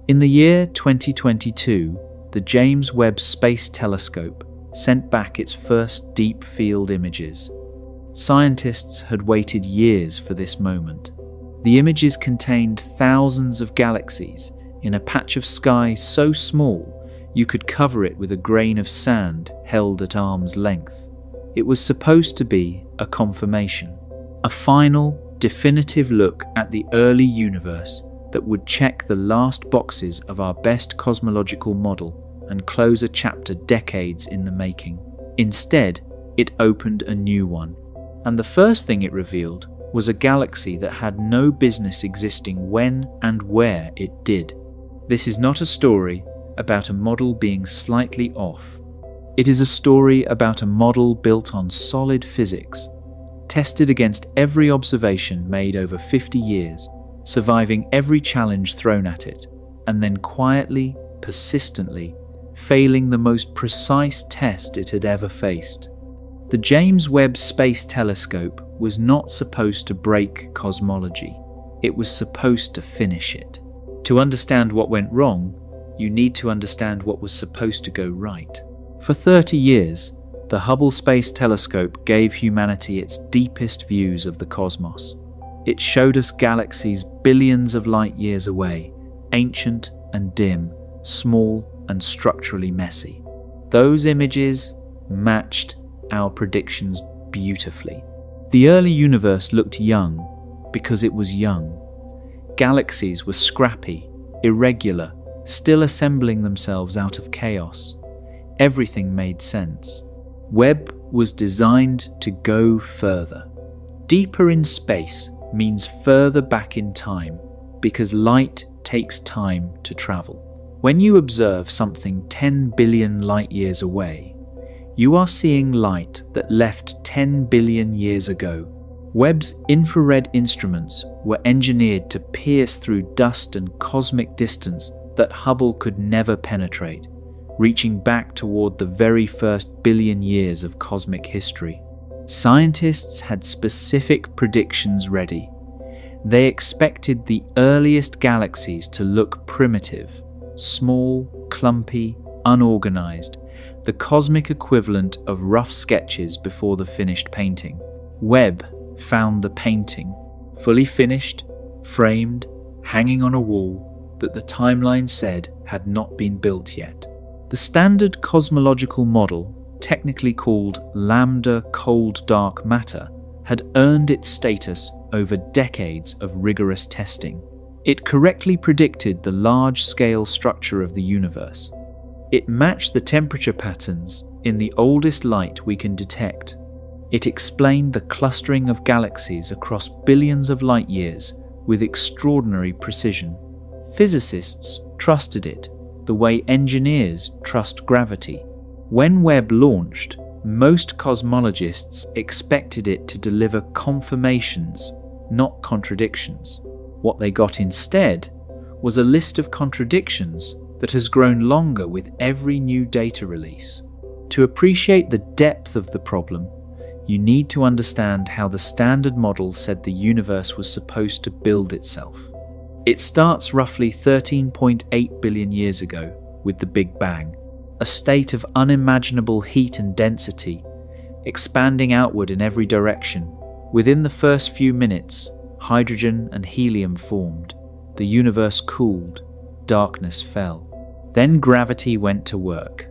In the year 2022, the James Webb Space Telescope sent back its first deep field images. Scientists had waited years for this moment. The images contained thousands of galaxies in a patch of sky so small you could cover it with a grain of sand held at arm's length. It was supposed to be a confirmation, a final, definitive look at the early universe that would check the last boxes of our best cosmological model and close a chapter decades in the making. Instead, it opened a new one, and the first thing it revealed was a galaxy that had no business existing when and where it did. This is not a story about a model being slightly off. It is a story about a model built on solid physics, tested against every observation made over 50 years, surviving every challenge thrown at it, and then quietly, persistently, failing the most precise test it had ever faced. The James Webb Space Telescope was not supposed to break cosmology. It was supposed to finish it. To understand what went wrong, you need to understand what was supposed to go right. For 30 years, the Hubble Space Telescope gave humanity its deepest views of the cosmos. It showed us galaxies billions of light years away, ancient and dim, small and structurally messy. Those images matched our predictions beautifully. The early universe looked young because it was young. Galaxies were scrappy, irregular, still assembling themselves out of chaos. Everything made sense. Webb was designed to go further. Deeper in space means further back in time, because light takes time to travel. When you observe something 10 billion light years away, you are seeing light that left 10 billion years ago. Webb's infrared instruments were engineered to pierce through dust and cosmic distance that Hubble could never penetrate, reaching back toward the very first billion years of cosmic history. Scientists had specific predictions ready. They expected the earliest galaxies to look primitive, small, clumpy, unorganized, the cosmic equivalent of rough sketches before the finished painting. Webb found the painting, fully finished, framed, hanging on a wall that the timeline said had not been built yet. The standard cosmological model, technically called Lambda Cold Dark Matter, had earned its status over decades of rigorous testing. It correctly predicted the large-scale structure of the universe. It matched the temperature patterns in the oldest light we can detect. It explained the clustering of galaxies across billions of light years with extraordinary precision. Physicists trusted it the way engineers trust gravity. When Webb launched, most cosmologists expected it to deliver confirmations, not contradictions. What they got instead was a list of contradictions that has grown longer with every new data release. To appreciate the depth of the problem, you need to understand how the standard model said the universe was supposed to build itself. It starts roughly 13.8 billion years ago with the Big Bang, a state of unimaginable heat and density, expanding outward in every direction. Within the first few minutes, hydrogen and helium formed. The universe cooled. Darkness fell. Then gravity went to work.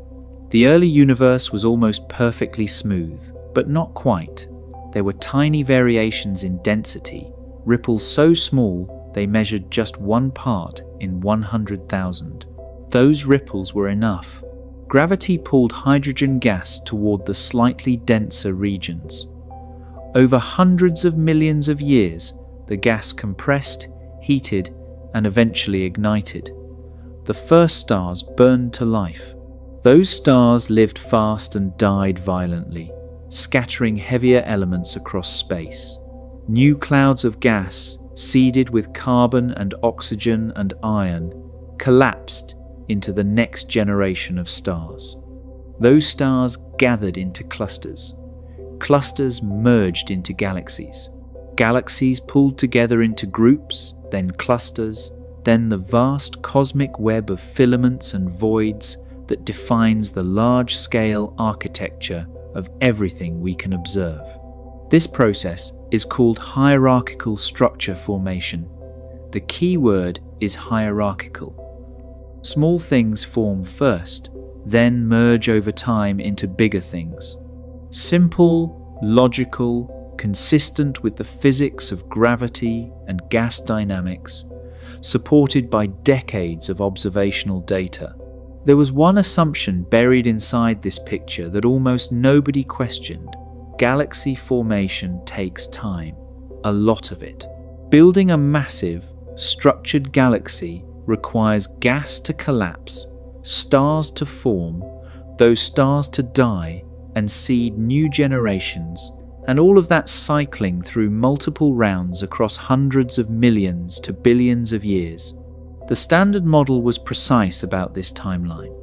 The early universe was almost perfectly smooth, but not quite. There were tiny variations in density, ripples so small they measured just 1 part in 100,000. Those ripples were enough. Gravity pulled hydrogen gas toward the slightly denser regions. Over hundreds of millions of years, the gas compressed, heated, and eventually ignited. The first stars burned to life. Those stars lived fast and died violently, scattering heavier elements across space. New clouds of gas, seeded with carbon and oxygen and iron, collapsed into the next generation of stars. Those stars gathered into clusters. Clusters merged into galaxies. Galaxies pulled together into groups, then clusters, then the vast cosmic web of filaments and voids that defines the large-scale architecture of everything we can observe. This process is called hierarchical structure formation. The key word is hierarchical. Small things form first, then merge over time into bigger things. Simple, logical, consistent with the physics of gravity and gas dynamics, supported by decades of observational data. There was one assumption buried inside this picture that almost nobody questioned. Galaxy formation takes time, a lot of it. Building a massive, structured galaxy requires gas to collapse, stars to form, those stars to die and seed new generations, and all of that cycling through multiple rounds across hundreds of millions to billions of years. The Standard Model was precise about this timeline.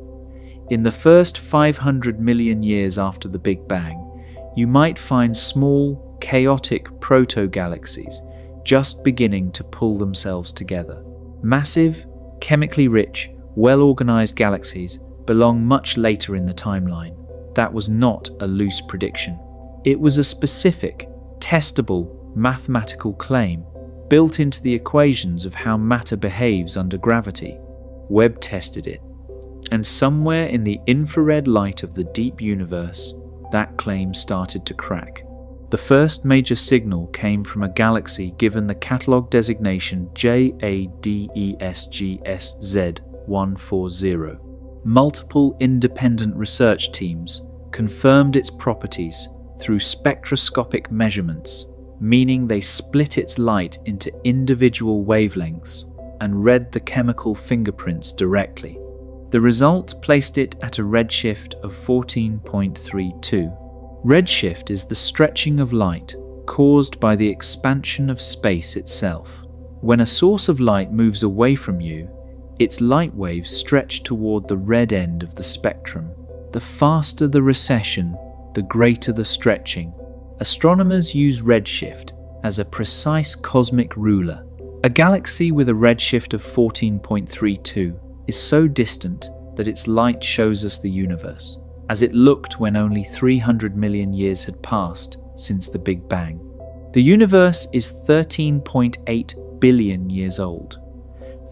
In the first 500 million years after the Big Bang, you might find small, chaotic proto-galaxies just beginning to pull themselves together. Massive, chemically rich, well-organized galaxies belong much later in the timeline. That was not a loose prediction. It was a specific, testable, mathematical claim built into the equations of how matter behaves under gravity. Webb tested it, and somewhere in the infrared light of the deep universe, that claim started to crack. The first major signal came from a galaxy given the catalogue designation JADESGSZ140. Multiple independent research teams confirmed its properties through spectroscopic measurements, meaning they split its light into individual wavelengths and read the chemical fingerprints directly. The result placed it at a redshift of 14.32. Redshift is the stretching of light caused by the expansion of space itself. When a source of light moves away from you, its light waves stretch toward the red end of the spectrum. The faster the recession, the greater the stretching. Astronomers use redshift as a precise cosmic ruler. A galaxy with a redshift of 14.32 is so distant that its light shows us the universe, as it looked when only 300 million years had passed since the Big Bang. The universe is 13.8 billion years old.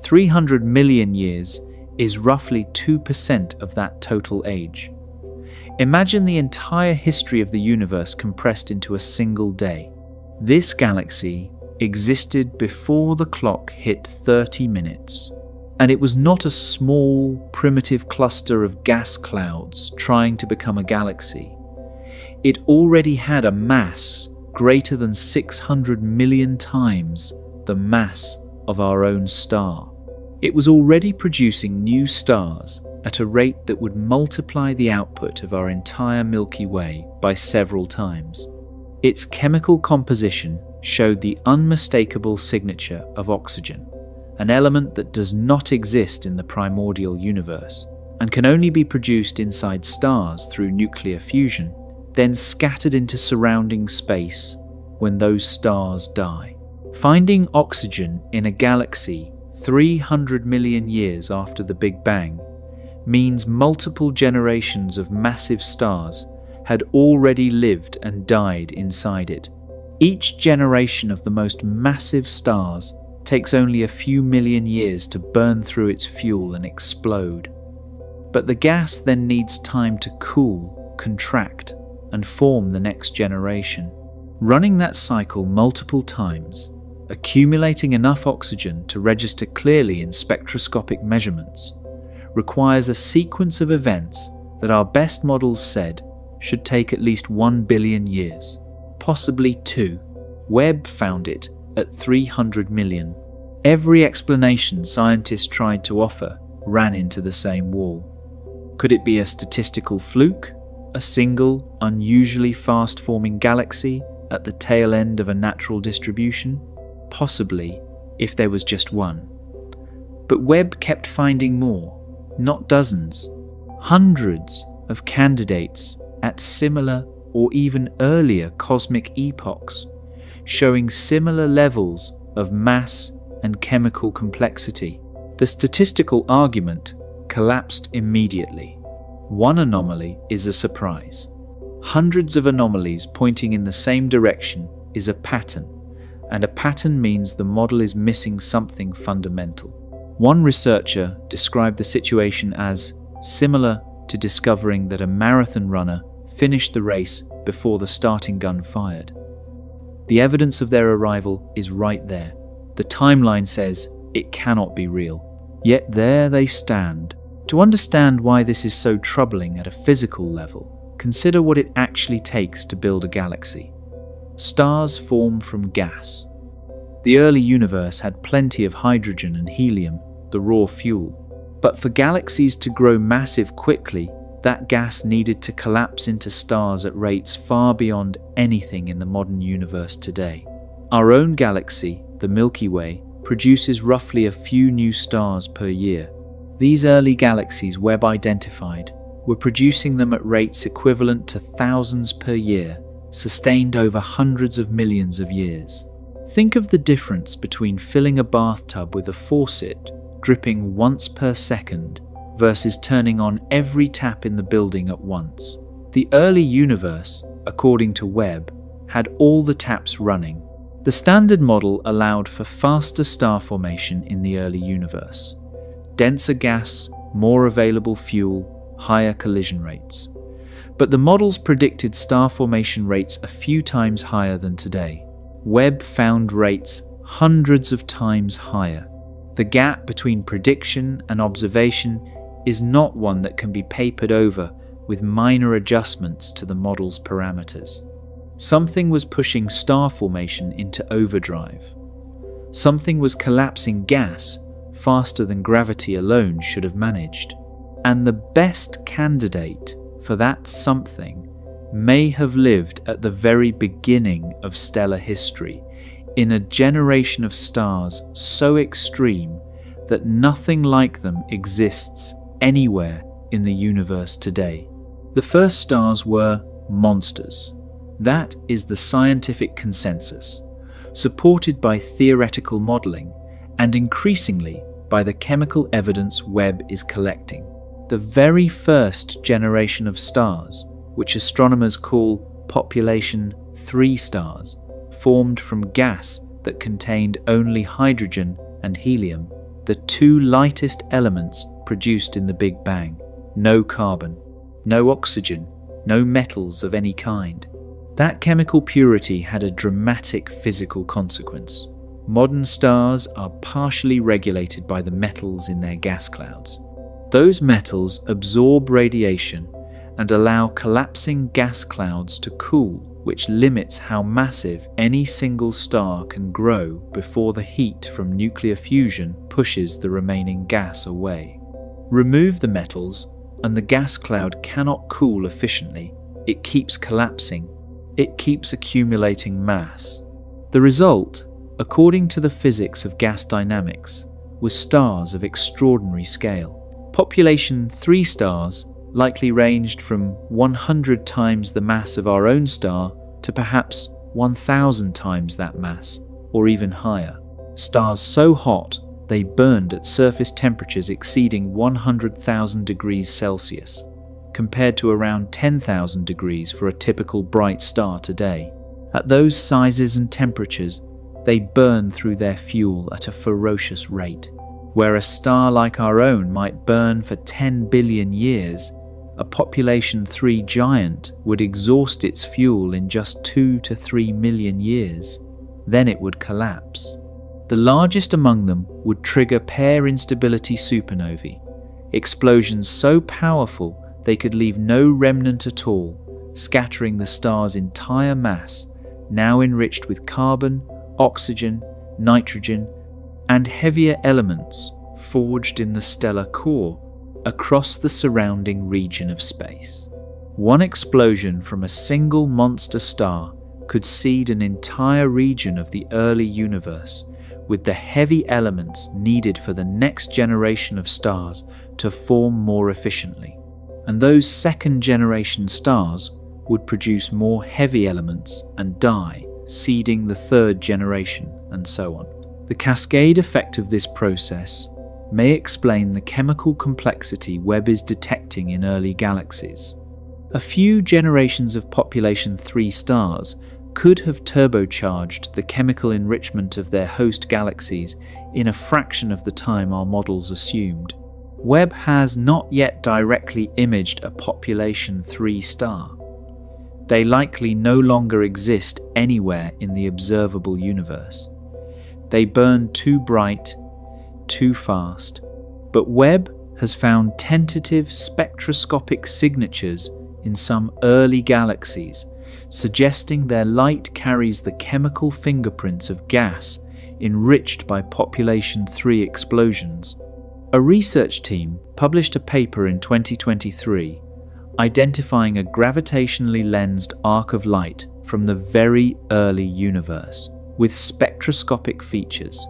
300 million years is roughly 2% of that total age. Imagine the entire history of the universe compressed into a single day. This galaxy existed before the clock hit 30 minutes. And it was not a small, primitive cluster of gas clouds trying to become a galaxy. It already had a mass greater than 600 million times the mass of our own star. It was already producing new stars at a rate that would multiply the output of our entire Milky Way by several times. Its chemical composition showed the unmistakable signature of oxygen, an element that does not exist in the primordial universe and can only be produced inside stars through nuclear fusion, then scattered into surrounding space when those stars die. Finding oxygen in a galaxy 300 million years after the Big Bang means multiple generations of massive stars had already lived and died inside it. Each generation of the most massive stars takes only a few million years to burn through its fuel and explode. But the gas then needs time to cool, contract, and form the next generation. Running that cycle multiple times, accumulating enough oxygen to register clearly in spectroscopic measurements, requires a sequence of events that our best models said should take at least 1 billion years, possibly 2. Webb found it at 300 million. Every explanation scientists tried to offer ran into the same wall. Could it be a statistical fluke? A single, unusually fast-forming galaxy at the tail end of a natural distribution? Possibly, if there was just one. But Webb kept finding more, not dozens, hundreds of candidates at similar or even earlier cosmic epochs, showing similar levels of mass and chemical complexity. The statistical argument collapsed immediately. One anomaly is a surprise. Hundreds of anomalies pointing in the same direction is a pattern, and a pattern means the model is missing something fundamental. One researcher described the situation as similar to discovering that a marathon runner finished the race before the starting gun fired. The evidence of their arrival is right there. The timeline says it cannot be real. Yet there they stand. To understand why this is so troubling at a physical level, consider what it actually takes to build a galaxy. Stars form from gas. The early universe had plenty of hydrogen and helium, the raw fuel. But for galaxies to grow massive quickly, that gas needed to collapse into stars at rates far beyond anything in the modern universe today. Our own galaxy, the Milky Way, produces roughly a few new stars per year. These early galaxies Webb identified were producing them at rates equivalent to thousands per year, sustained over hundreds of millions of years. Think of the difference between filling a bathtub with a faucet dripping once per second versus turning on every tap in the building at once. The early universe, according to Webb, had all the taps running. The standard model allowed for faster star formation in the early universe. Denser gas, more available fuel, higher collision rates. But the models predicted star formation rates a few times higher than today. Webb found rates hundreds of times higher. The gap between prediction and observation is not one that can be papered over with minor adjustments to the model's parameters. Something was pushing star formation into overdrive. Something was collapsing gas faster than gravity alone should have managed. And the best candidate for that something may have lived at the very beginning of stellar history, in a generation of stars so extreme that nothing like them exists anywhere in the universe today. The first stars were monsters. That is the scientific consensus, supported by theoretical modeling and increasingly by the chemical evidence Webb is collecting. The very first generation of stars, which astronomers call population 3 stars, formed from gas that contained only hydrogen and helium, the two lightest elements produced in the Big Bang. No carbon, no oxygen, no metals of any kind. That chemical purity had a dramatic physical consequence. Modern stars are partially regulated by the metals in their gas clouds. Those metals absorb radiation and allow collapsing gas clouds to cool, which limits how massive any single star can grow before the heat from nuclear fusion pushes the remaining gas away. Remove the metals, and the gas cloud cannot cool efficiently. It keeps collapsing. It keeps accumulating mass. The result, according to the physics of gas dynamics, was stars of extraordinary scale. Population 3 stars likely ranged from 100 times the mass of our own star to perhaps 1,000 times that mass, or even higher. Stars so hot they burned at surface temperatures exceeding 100,000 degrees Celsius, compared to around 10,000 degrees for a typical bright star today. At those sizes and temperatures, they burn through their fuel at a ferocious rate. Where a star like our own might burn for 10 billion years, a population 3 giant would exhaust its fuel in just 2 to 3 million years. Then it would collapse. The largest among them would trigger pair instability supernovae, explosions so powerful they could leave no remnant at all, scattering the star's entire mass, now enriched with carbon, oxygen, nitrogen, and heavier elements forged in the stellar core across the surrounding region of space. One explosion from a single monster star could seed an entire region of the early universe with the heavy elements needed for the next generation of stars to form more efficiently. And those second-generation stars would produce more heavy elements and die, seeding the third generation, and so on. The cascade effect of this process may explain the chemical complexity Webb is detecting in early galaxies. A few generations of population 3 stars could have turbocharged the chemical enrichment of their host galaxies in a fraction of the time our models assumed. Webb has not yet directly imaged a population 3 star. They likely no longer exist anywhere in the observable universe. They burn too bright, too fast. But Webb has found tentative spectroscopic signatures in some early galaxies, suggesting their light carries the chemical fingerprints of gas enriched by population 3 explosions. A research team published a paper in 2023 identifying a gravitationally lensed arc of light from the very early universe with spectroscopic features.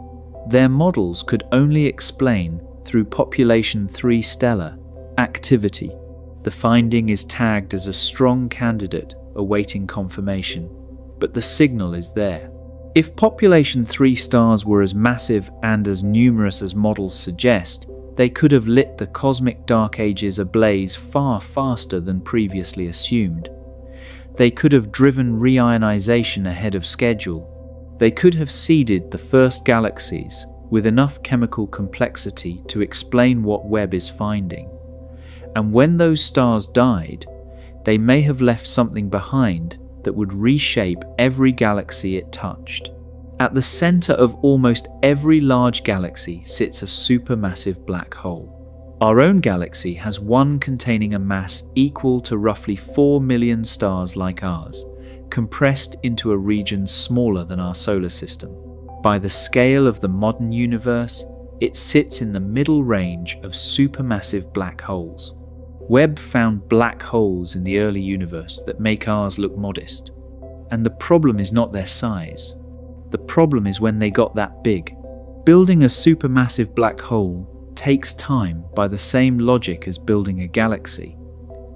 Their models could only explain through population 3 stellar activity. The finding is tagged as a strong candidate awaiting confirmation, but the signal is there. If population 3 stars were as massive and as numerous as models suggest, they could have lit the cosmic dark ages ablaze far faster than previously assumed. They could have driven reionization ahead of schedule. They could have seeded the first galaxies with enough chemical complexity to explain what Webb is finding. And when those stars died, they may have left something behind that would reshape every galaxy it touched. At the center of almost every large galaxy sits a supermassive black hole. Our own galaxy has one containing a mass equal to roughly 4 million stars like ours, compressed into a region smaller than our solar system. By the scale of the modern universe, it sits in the middle range of supermassive black holes. Webb found black holes in the early universe that make ours look modest. And the problem is not their size. The problem is when they got that big. Building a supermassive black hole takes time by the same logic as building a galaxy.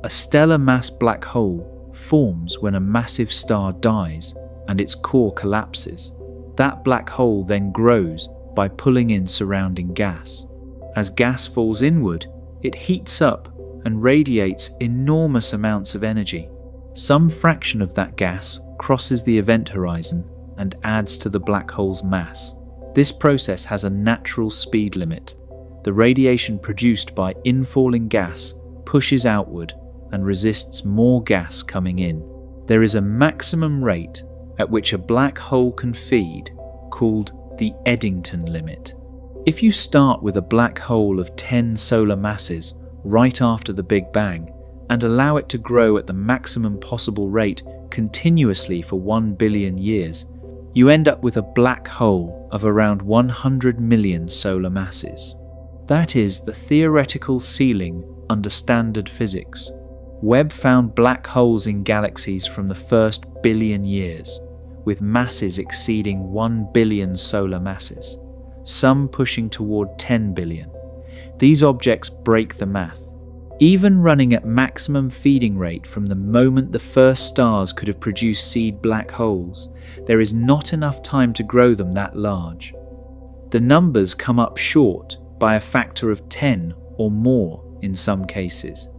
A stellar mass black hole forms when a massive star dies and its core collapses. That black hole then grows by pulling in surrounding gas. As gas falls inward, it heats up and radiates enormous amounts of energy. Some fraction of that gas crosses the event horizon and adds to the black hole's mass. This process has a natural speed limit. The radiation produced by infalling gas pushes outward and resists more gas coming in. There is a maximum rate at which a black hole can feed, called the Eddington limit. If you start with a black hole of 10 solar masses right after the Big Bang and allow it to grow at the maximum possible rate continuously for 1 billion years, you end up with a black hole of around 100 million solar masses. That is the theoretical ceiling under standard physics. Webb found black holes in galaxies from the first billion years, with masses exceeding 1 billion solar masses, some pushing toward 10 billion. These objects break the math. Even running at maximum feeding rate from the moment the first stars could have produced seed black holes, there is not enough time to grow them that large. The numbers come up short by a factor of 10 or more in some cases.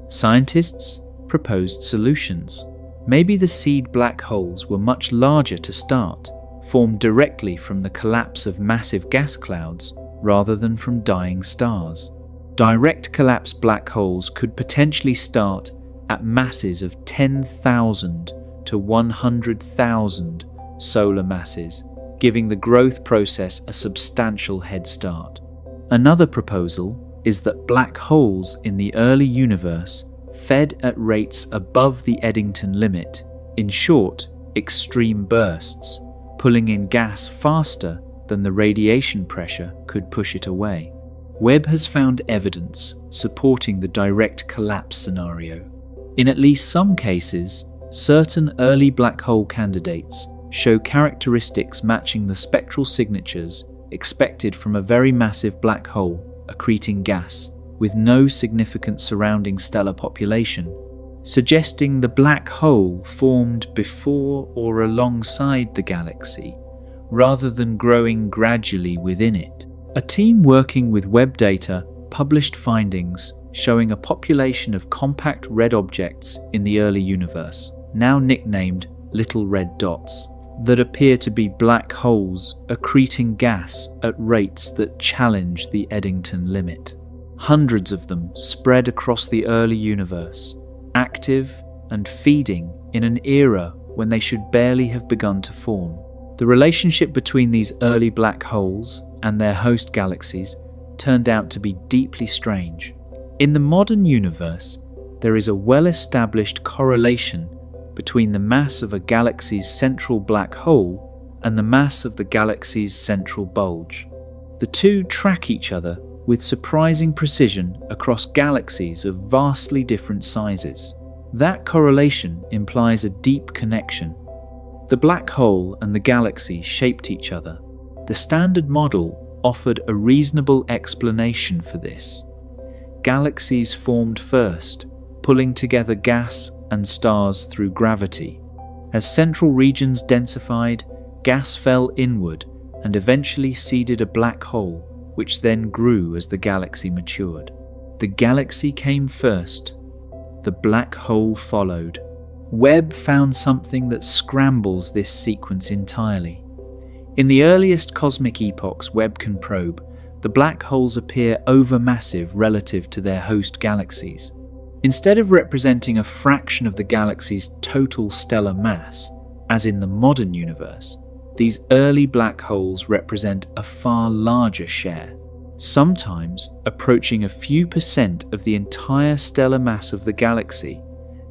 Scientists proposed solutions. Maybe the seed black holes were much larger to start, formed directly from the collapse of massive gas clouds rather than from dying stars. Direct collapse black holes could potentially start at masses of 10,000 to 100,000 solar masses, giving the growth process a substantial head start. Another proposal is that black holes in the early universe fed at rates above the Eddington limit, in short, extreme bursts, pulling in gas faster than the radiation pressure could push it away. Webb has found evidence supporting the direct collapse scenario. In at least some cases, certain early black hole candidates show characteristics matching the spectral signatures expected from a very massive black hole accreting gas with no significant surrounding stellar population, suggesting the black hole formed before or alongside the galaxy rather than growing gradually within it. A team working with Webb data published findings showing a population of compact red objects in the early universe, now nicknamed little red dots, that appear to be black holes accreting gas at rates that challenge the Eddington limit. Hundreds of them spread across the early universe, active and feeding in an era when they should barely have begun to form. The relationship between these early black holes and their host galaxies turned out to be deeply strange. In the modern universe, there is a well-established correlation between the mass of a galaxy's central black hole and the mass of the galaxy's central bulge. The two track each other with surprising precision across galaxies of vastly different sizes. That correlation implies a deep connection. The black hole and the galaxy shaped each other. The standard model offered a reasonable explanation for this. Galaxies formed first, pulling together gas and stars through gravity. As central regions densified, gas fell inward and eventually seeded a black hole, which then grew as the galaxy matured. The galaxy came first. The black hole followed. Webb found something that scrambles this sequence entirely. In the earliest cosmic epochs Webb can probe, the black holes appear overmassive relative to their host galaxies. Instead of representing a fraction of the galaxy's total stellar mass, as in the modern universe, these early black holes represent a far larger share, sometimes approaching a few % of the entire stellar mass of the galaxy,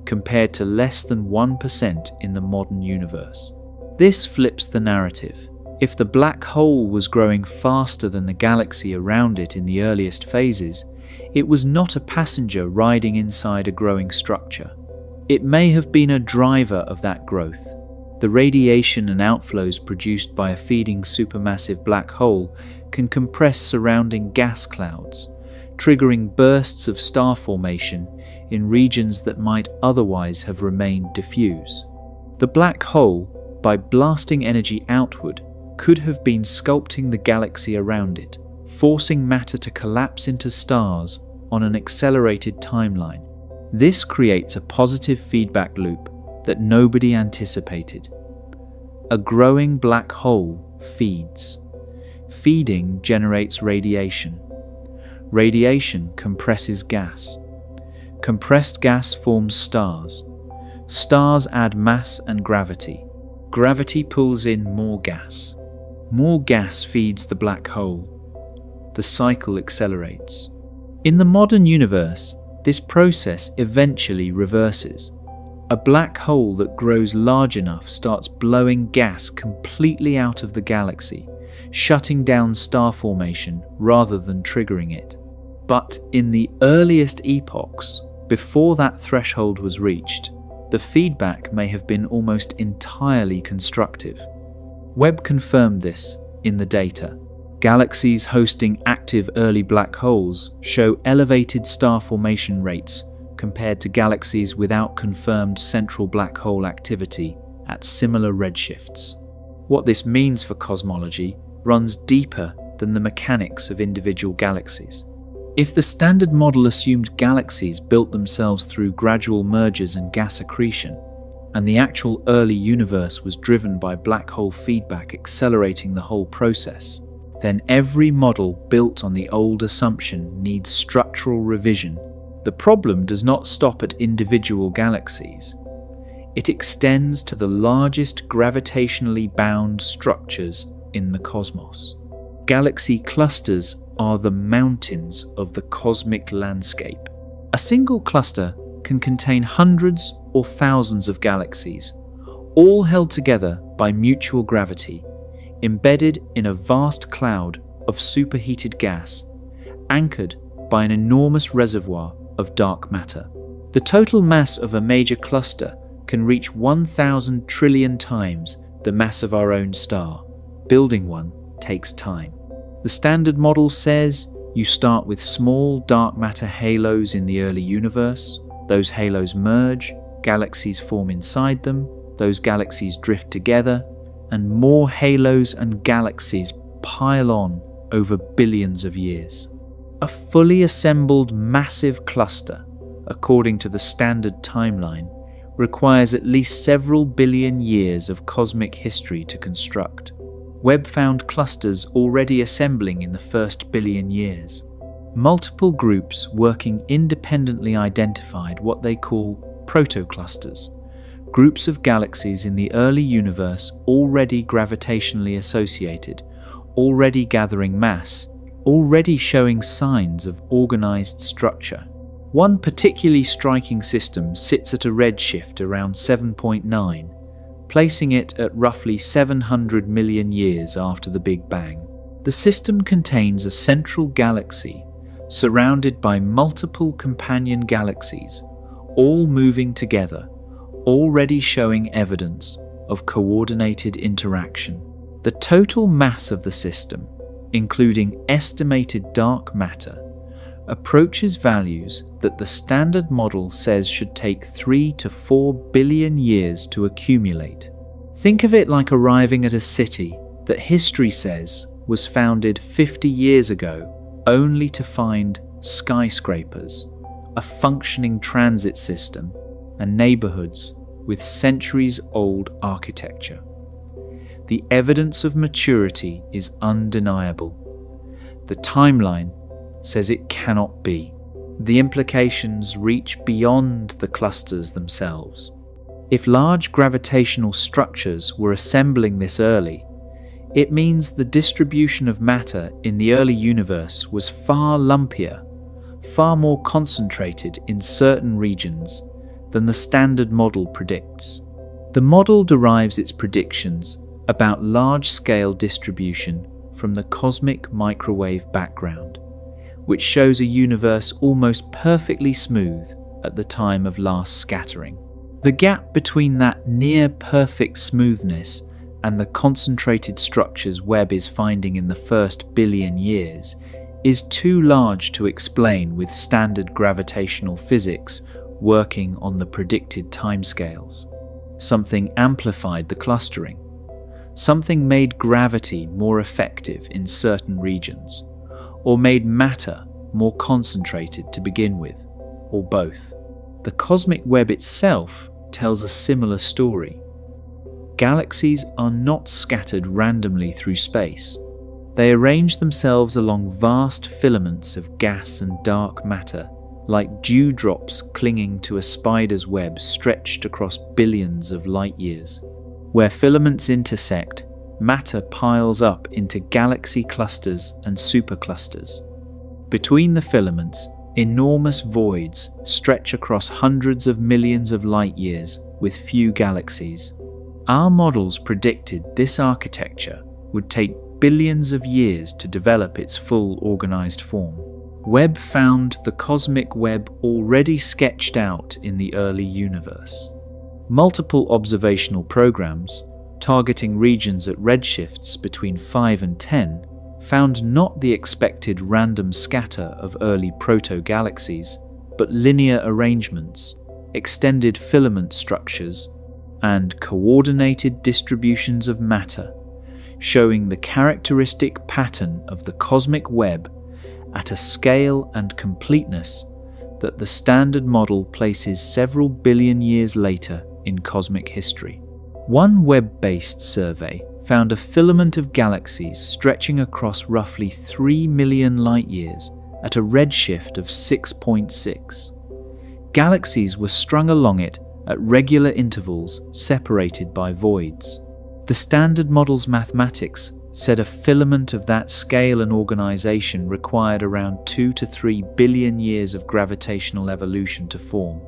compared to less than 1% in the modern universe. This flips the narrative. If the black hole was growing faster than the galaxy around it in the earliest phases, it was not a passenger riding inside a growing structure. It may have been a driver of that growth. The radiation and outflows produced by a feeding supermassive black hole can compress surrounding gas clouds, triggering bursts of star formation in regions that might otherwise have remained diffuse. The black hole, by blasting energy outward, could have been sculpting the galaxy around it, forcing matter to collapse into stars on an accelerated timeline. This creates a positive feedback loop that nobody anticipated. A growing black hole feeds. Feeding generates radiation. Radiation compresses gas. Compressed gas forms stars. Stars add mass and gravity. Gravity pulls in more gas. More gas feeds the black hole. The cycle accelerates. In the modern universe, this process eventually reverses. A black hole that grows large enough starts blowing gas completely out of the galaxy, shutting down star formation rather than triggering it. But in the earliest epochs, before that threshold was reached, the feedback may have been almost entirely constructive. Webb confirmed this in the data. Galaxies hosting active early black holes show elevated star formation rates compared to galaxies without confirmed central black hole activity at similar redshifts. What this means for cosmology runs deeper than the mechanics of individual galaxies. If the standard model assumed galaxies built themselves through gradual mergers and gas accretion, and the actual early universe was driven by black hole feedback accelerating the whole process, then every model built on the old assumption needs structural revision. The problem does not stop at individual galaxies. It extends to the largest gravitationally bound structures in the cosmos. Galaxy clusters are the mountains of the cosmic landscape. A single cluster can contain hundreds or thousands of galaxies, all held together by mutual gravity, embedded in a vast cloud of superheated gas, anchored by an enormous reservoir of dark matter. The total mass of a major cluster can reach 1,000 trillion times the mass of our own star. Building one takes time. The standard model says you start with small dark matter halos in the early universe. Those halos merge, galaxies form inside them, those galaxies drift together, and more halos and galaxies pile on over billions of years. A fully assembled massive cluster, according to the standard timeline, requires at least several billion years of cosmic history to construct. Webb found clusters already assembling in the first billion years. Multiple groups working independently identified what they call protoclusters, groups of galaxies in the early universe already gravitationally associated, already gathering mass, already showing signs of organized structure. One particularly striking system sits at a redshift around 7.9, placing it at roughly 700 million years after the Big Bang. The system contains a central galaxy surrounded by multiple companion galaxies, all moving together, already showing evidence of coordinated interaction. The total mass of the system, including estimated dark matter, approaches values that the standard model says should take 3 to 4 billion years to accumulate. Think of it like arriving at a city that history says was founded 50 years ago, only to find skyscrapers, a functioning transit system, and neighborhoods with centuries-old architecture. The evidence of maturity is undeniable. The timeline says it cannot be. The implications reach beyond the clusters themselves. If large gravitational structures were assembling this early, it means the distribution of matter in the early universe was far lumpier, far more concentrated in certain regions than the standard model predicts. The model derives its predictions about large-scale distribution from the cosmic microwave background, which shows a universe almost perfectly smooth at the time of last scattering. The gap between that near-perfect smoothness and the concentrated structures Webb is finding in the first billion years is too large to explain with standard gravitational physics working on the predicted timescales. Something amplified the clustering. Something made gravity more effective in certain regions, or made matter more concentrated to begin with, or both. The cosmic web itself tells a similar story. Galaxies are not scattered randomly through space. They arrange themselves along vast filaments of gas and dark matter, like dewdrops clinging to a spider's web stretched across billions of light years. Where filaments intersect, matter piles up into galaxy clusters and superclusters. Between the filaments, enormous voids stretch across hundreds of millions of light years with few galaxies. Our models predicted this architecture would take billions of years to develop its full organized form. Webb found the cosmic web already sketched out in the early universe. Multiple observational programs, targeting regions at redshifts between 5 and 10, found not the expected random scatter of early proto-galaxies, but linear arrangements, extended filament structures, and coordinated distributions of matter, showing the characteristic pattern of the cosmic web at a scale and completeness that the standard model places several billion years later in cosmic history. One web-based survey found a filament of galaxies stretching across roughly 3 million light-years at a redshift of 6.6. Galaxies were strung along it at regular intervals separated by voids. The standard model's mathematics said a filament of that scale and organization required around 2 to 3 billion years of gravitational evolution to form.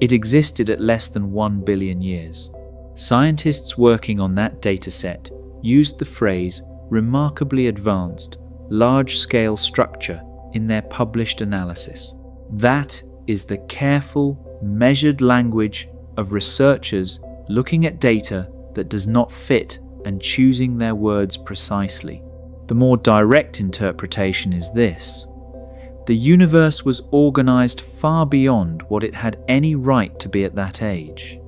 It existed at less than 1 billion years. Scientists working on that dataset used the phrase remarkably advanced, large-scale structure in their published analysis. That is the careful, measured language of researchers looking at data that does not fit and choosing their words precisely. The more direct interpretation is this: the universe was organized far beyond what it had any right to be at that age.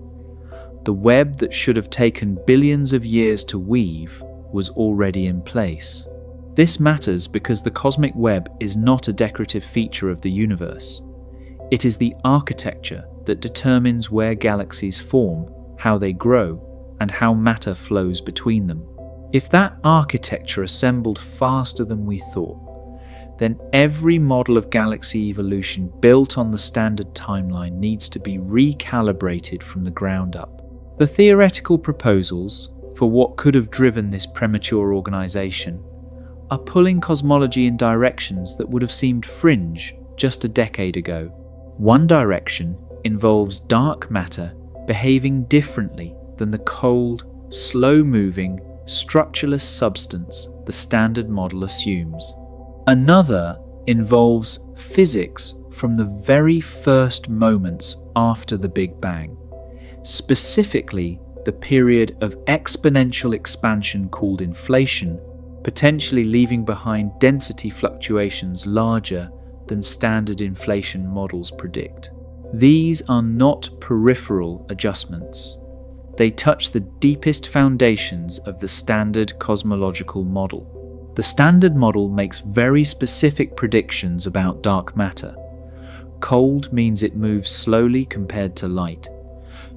The web that should have taken billions of years to weave was already in place. This matters because the cosmic web is not a decorative feature of the universe. It is the architecture that determines where galaxies form, how they grow, and how matter flows between them. If that architecture assembled faster than we thought, then every model of galaxy evolution built on the standard timeline needs to be recalibrated from the ground up. The theoretical proposals for what could have driven this premature organization are pulling cosmology in directions that would have seemed fringe just a decade ago. One direction involves dark matter behaving differently than the cold, slow-moving, structureless substance the standard model assumes. Another involves physics from the very first moments after the Big Bang, specifically the period of exponential expansion called inflation, potentially leaving behind density fluctuations larger than standard inflation models predict. These are not peripheral adjustments. They touch the deepest foundations of the standard cosmological model. The standard model makes very specific predictions about dark matter. Cold means it moves slowly compared to light.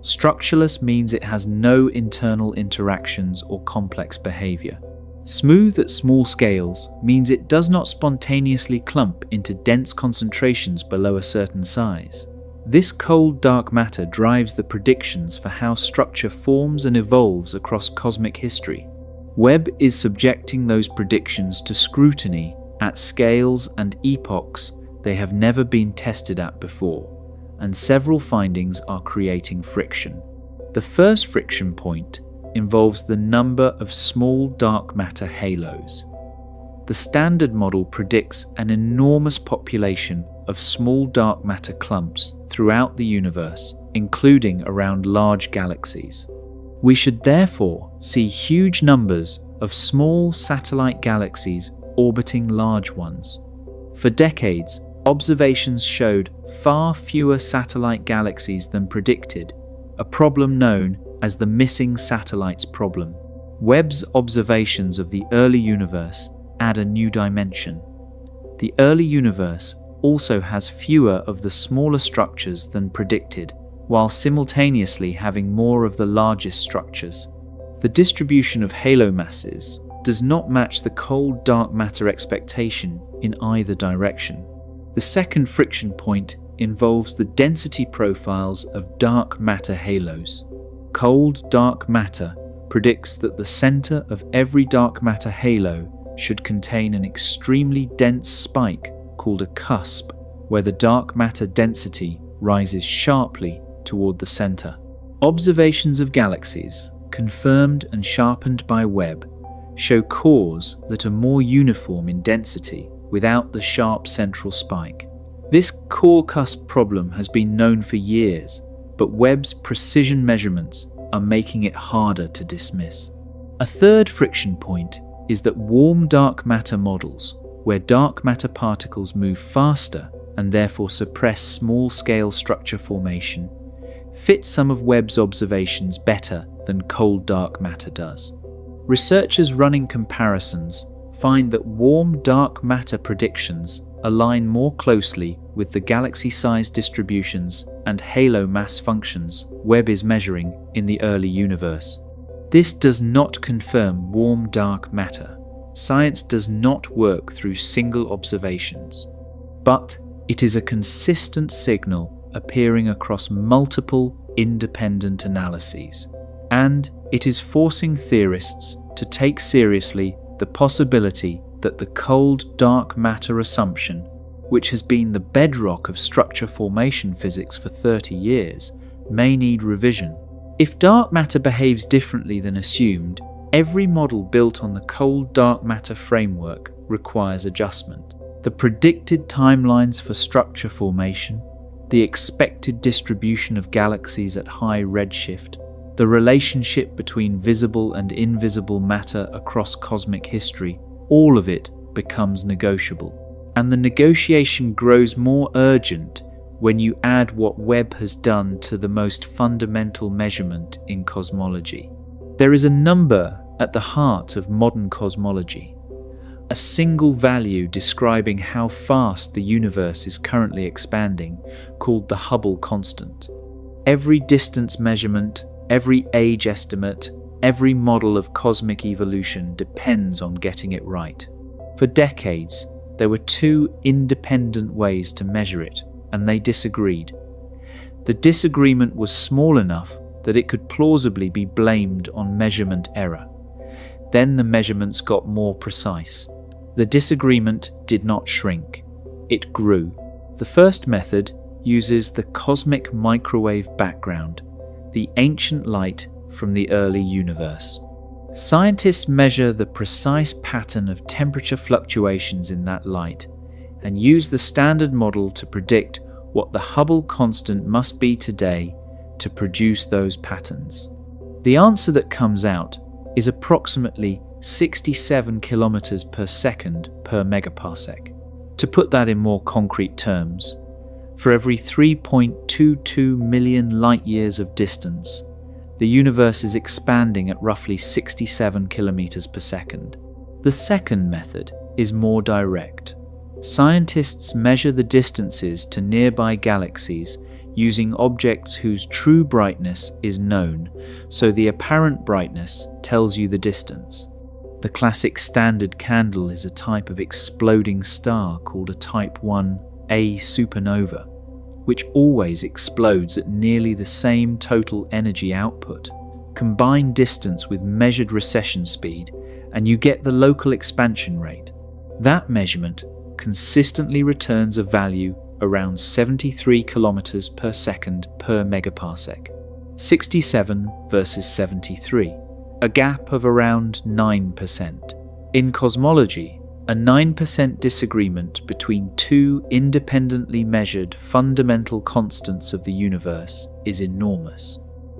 Structureless means it has no internal interactions or complex behavior. Smooth at small scales means it does not spontaneously clump into dense concentrations below a certain size. This cold dark matter drives the predictions for how structure forms and evolves across cosmic history. Webb is subjecting those predictions to scrutiny at scales and epochs they have never been tested at before, and several findings are creating friction. The first friction point involves the number of small dark matter halos. The standard model predicts an enormous population of small dark matter clumps throughout the universe, including around large galaxies. We should therefore see huge numbers of small satellite galaxies orbiting large ones. For decades, observations showed far fewer satellite galaxies than predicted, a problem known as the missing satellites problem. Webb's observations of the early universe add a new dimension. The early universe also has fewer of the smaller structures than predicted, while simultaneously having more of the largest structures. The distribution of halo masses does not match the cold dark matter expectation in either direction. The second friction point involves the density profiles of dark matter halos. Cold dark matter predicts that the center of every dark matter halo should contain an extremely dense spike called a cusp, where the dark matter density rises sharply toward the center. Observations of galaxies, confirmed and sharpened by Webb, show cores that are more uniform in density without the sharp central spike. This core cusp problem has been known for years, but Webb's precision measurements are making it harder to dismiss. A third friction point is that warm dark matter models, where dark matter particles move faster and therefore suppress small-scale structure formation, fit some of Webb's observations better than cold dark matter does. Researchers running comparisons find that warm dark matter predictions align more closely with the galaxy size distributions and halo mass functions Webb is measuring in the early universe. This does not confirm warm dark matter. Science does not work through single observations, but it is a consistent signal appearing across multiple independent analyses, and it is forcing theorists to take seriously the possibility that the cold dark matter assumption, which has been the bedrock of structure formation physics for 30 years, may need revision. If dark matter behaves differently than assumed, every model built on the cold dark matter framework requires adjustment. The predicted timelines for structure formation, the expected distribution of galaxies at high redshift, the relationship between visible and invisible matter across cosmic history, all of it becomes negotiable. And the negotiation grows more urgent when you add what Webb has done to the most fundamental measurement in cosmology. There is a number at the heart of modern cosmology. a single value describing how fast the universe is currently expanding, called the Hubble constant. Every distance measurement, every age estimate, every model of cosmic evolution depends on getting it right. For decades, there were two independent ways to measure it, and they disagreed. The disagreement was small enough that it could plausibly be blamed on measurement error. Then the measurements got more precise. The disagreement did not shrink. It grew. The first method uses the cosmic microwave background, the ancient light from the early universe. Scientists measure the precise pattern of temperature fluctuations in that light and use the standard model to predict what the Hubble constant must be today to produce those patterns. The answer that comes out is approximately 67 kilometers per second per megaparsec. To put that in more concrete terms, for every 3.22 million light-years of distance, the universe is expanding at roughly 67 kilometers per second. The second method is more direct. Scientists measure the distances to nearby galaxies using objects whose true brightness is known, so the apparent brightness tells you the distance. The classic standard candle is a type of exploding star called a Type 1a supernova, which always explodes at nearly the same total energy output. Combine distance with measured recession speed, and you get the local expansion rate. That measurement consistently returns a value around 73 kilometers per second per megaparsec. 67 versus 73, a gap of around 9%. In cosmology, a 9% disagreement between two independently measured fundamental constants of the universe is enormous.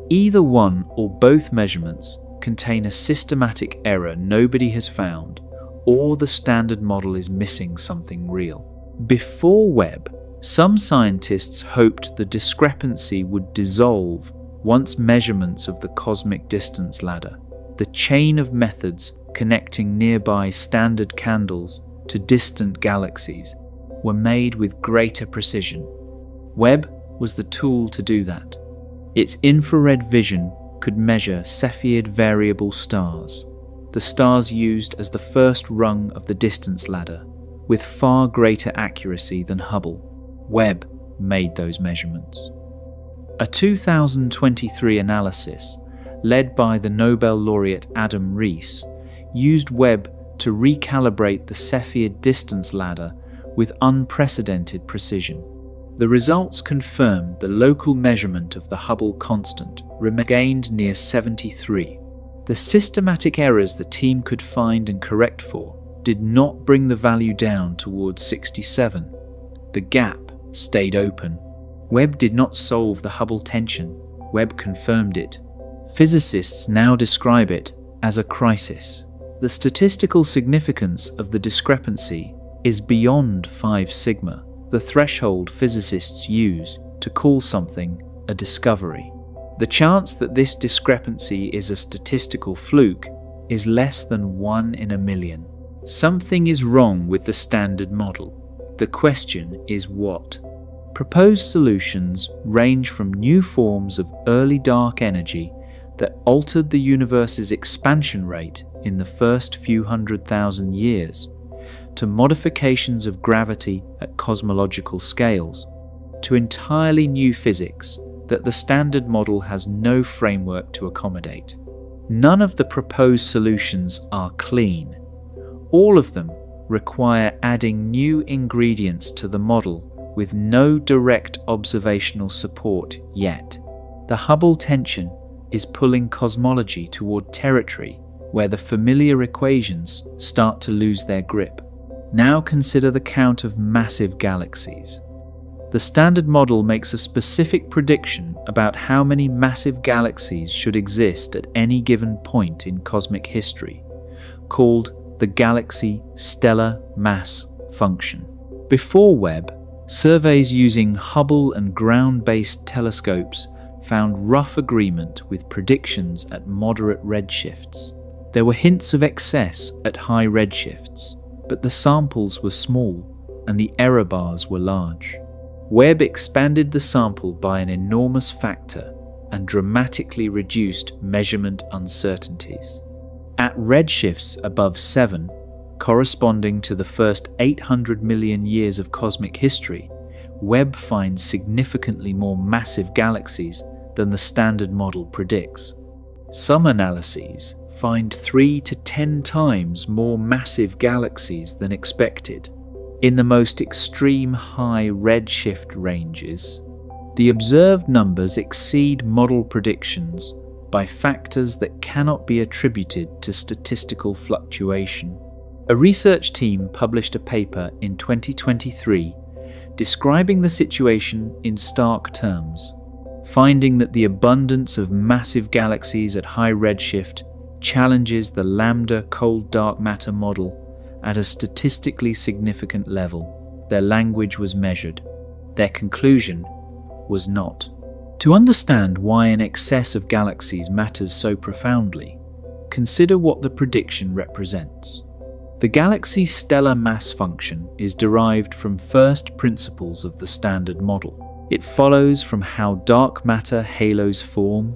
Either one or both measurements contain a systematic error nobody has found, or the standard model is missing something real. Before Webb, some scientists hoped the discrepancy would dissolve once measurements of the cosmic distance ladder, the chain of methods connecting nearby standard candles to distant galaxies, were made with greater precision. Webb was the tool to do that. Its infrared vision could measure Cepheid variable stars, the stars used as the first rung of the distance ladder, with far greater accuracy than Hubble. Webb made those measurements. A 2023 analysis, led by the Nobel laureate Adam Rees, used Webb to recalibrate the Cepheid distance ladder with unprecedented precision. The results confirmed the local measurement of the Hubble constant remained near 73. The systematic errors the team could find and correct for did not bring the value down towards 67. The gap stayed open. Webb did not solve the Hubble tension. Webb confirmed it. Physicists now describe it as a crisis. The statistical significance of the discrepancy is beyond 5 sigma, the threshold physicists use to call something a discovery. The chance that this discrepancy is a statistical fluke is less than 1 in a million. Something is wrong with the standard model. The question is what? Proposed solutions range from new forms of early dark energy that altered the universe's expansion rate in the first few 100,000 years, to modifications of gravity at cosmological scales, to entirely new physics that the standard model has no framework to accommodate. None of the proposed solutions are clean. All of them require adding new ingredients to the model with no direct observational support yet. The Hubble tension is pulling cosmology toward territory where the familiar equations start to lose their grip. Now consider the count of massive galaxies. The standard model makes a specific prediction about how many massive galaxies should exist at any given point in cosmic history, called the galaxy stellar mass function. Before Webb, surveys using Hubble and ground-based telescopes found rough agreement with predictions at moderate redshifts. There were hints of excess at high redshifts. but the samples were small and the error bars were large. Webb expanded the sample by an enormous factor and dramatically reduced measurement uncertainties. At redshifts above 7, corresponding to the first 800 million years of cosmic history, Webb finds significantly more massive galaxies than the standard model predicts. Some analyses find 3 to 10 times more massive galaxies than expected. In the most extreme high redshift ranges, the observed numbers exceed model predictions by factors that cannot be attributed to statistical fluctuation. A research team published a paper in 2023 describing the situation in stark terms, finding that the abundance of massive galaxies at high redshift challenges the Lambda Cold Dark Matter model at a statistically significant level. Their language was measured. Their conclusion was not. To understand why an excess of galaxies matters so profoundly, consider what the prediction represents. The galaxy's stellar mass function is derived from first principles of the standard model. It follows from how dark matter halos form,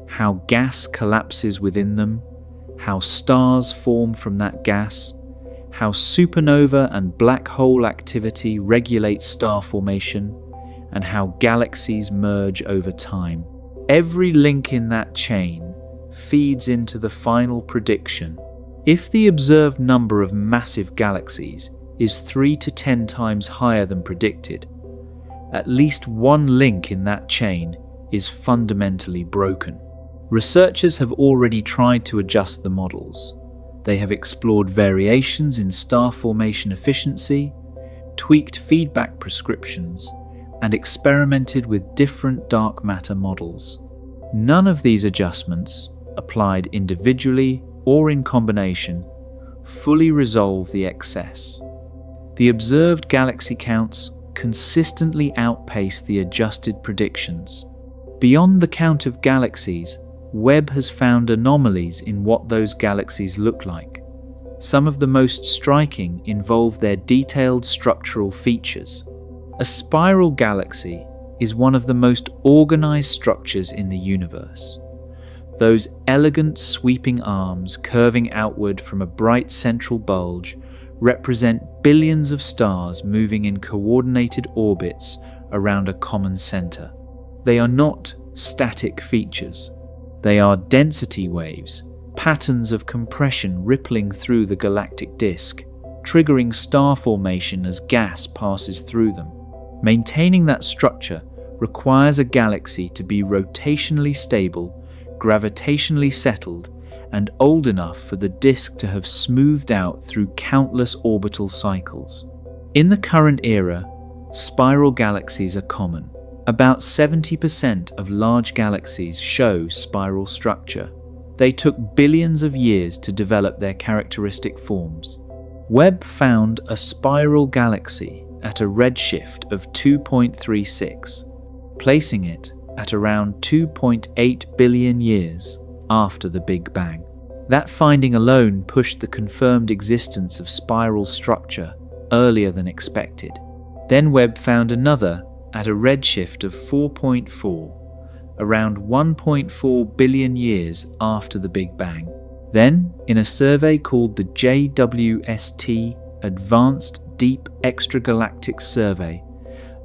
how gas collapses within them, how stars form from that gas, how supernova and black hole activity regulate star formation, and how galaxies merge over time. Every link in that chain feeds into the final prediction. If the observed number of massive galaxies is 3 to 10 times higher than predicted, at least one link in that chain is fundamentally broken. Researchers have already tried to adjust the models. They have explored variations in star formation efficiency, tweaked feedback prescriptions, and experimented with different dark matter models. None of these adjustments, applied individually or in combination, fully resolve the excess. The observed galaxy counts consistently outpace the adjusted predictions. Beyond the count of galaxies, Webb has found anomalies in what those galaxies look like. Some of the most striking involve their detailed structural features. A spiral galaxy is one of the most organized structures in the universe. Those elegant sweeping arms curving outward from a bright central bulge represent billions of stars moving in coordinated orbits around a common center. They are not static features. They are density waves, patterns of compression rippling through the galactic disk, triggering star formation as gas passes through them. Maintaining that structure requires a galaxy to be rotationally stable, gravitationally settled, and old enough for the disk to have smoothed out through countless orbital cycles. In the current era, spiral galaxies are common. About 70% of large galaxies show spiral structure. They took billions of years to develop their characteristic forms. Webb found a spiral galaxy at a redshift of 2.36, placing it at around 2.8 billion years after the Big Bang. That finding alone pushed the confirmed existence of spiral structure earlier than expected. Then Webb found another at a redshift of 4.4, around 1.4 billion years after the Big Bang. Then, in a survey called the JWST Advanced Deep Extragalactic Survey,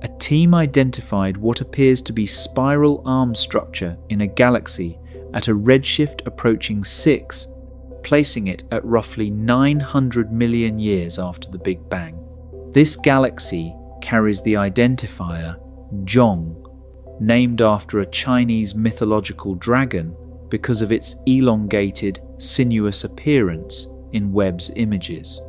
a team identified what appears to be spiral arm structure in a galaxy at a redshift approaching 6, placing it at roughly 900 million years after the Big Bang. This galaxy carries the identifier Zhong, named after a Chinese mythological dragon because of its elongated, sinuous appearance in Webb's images.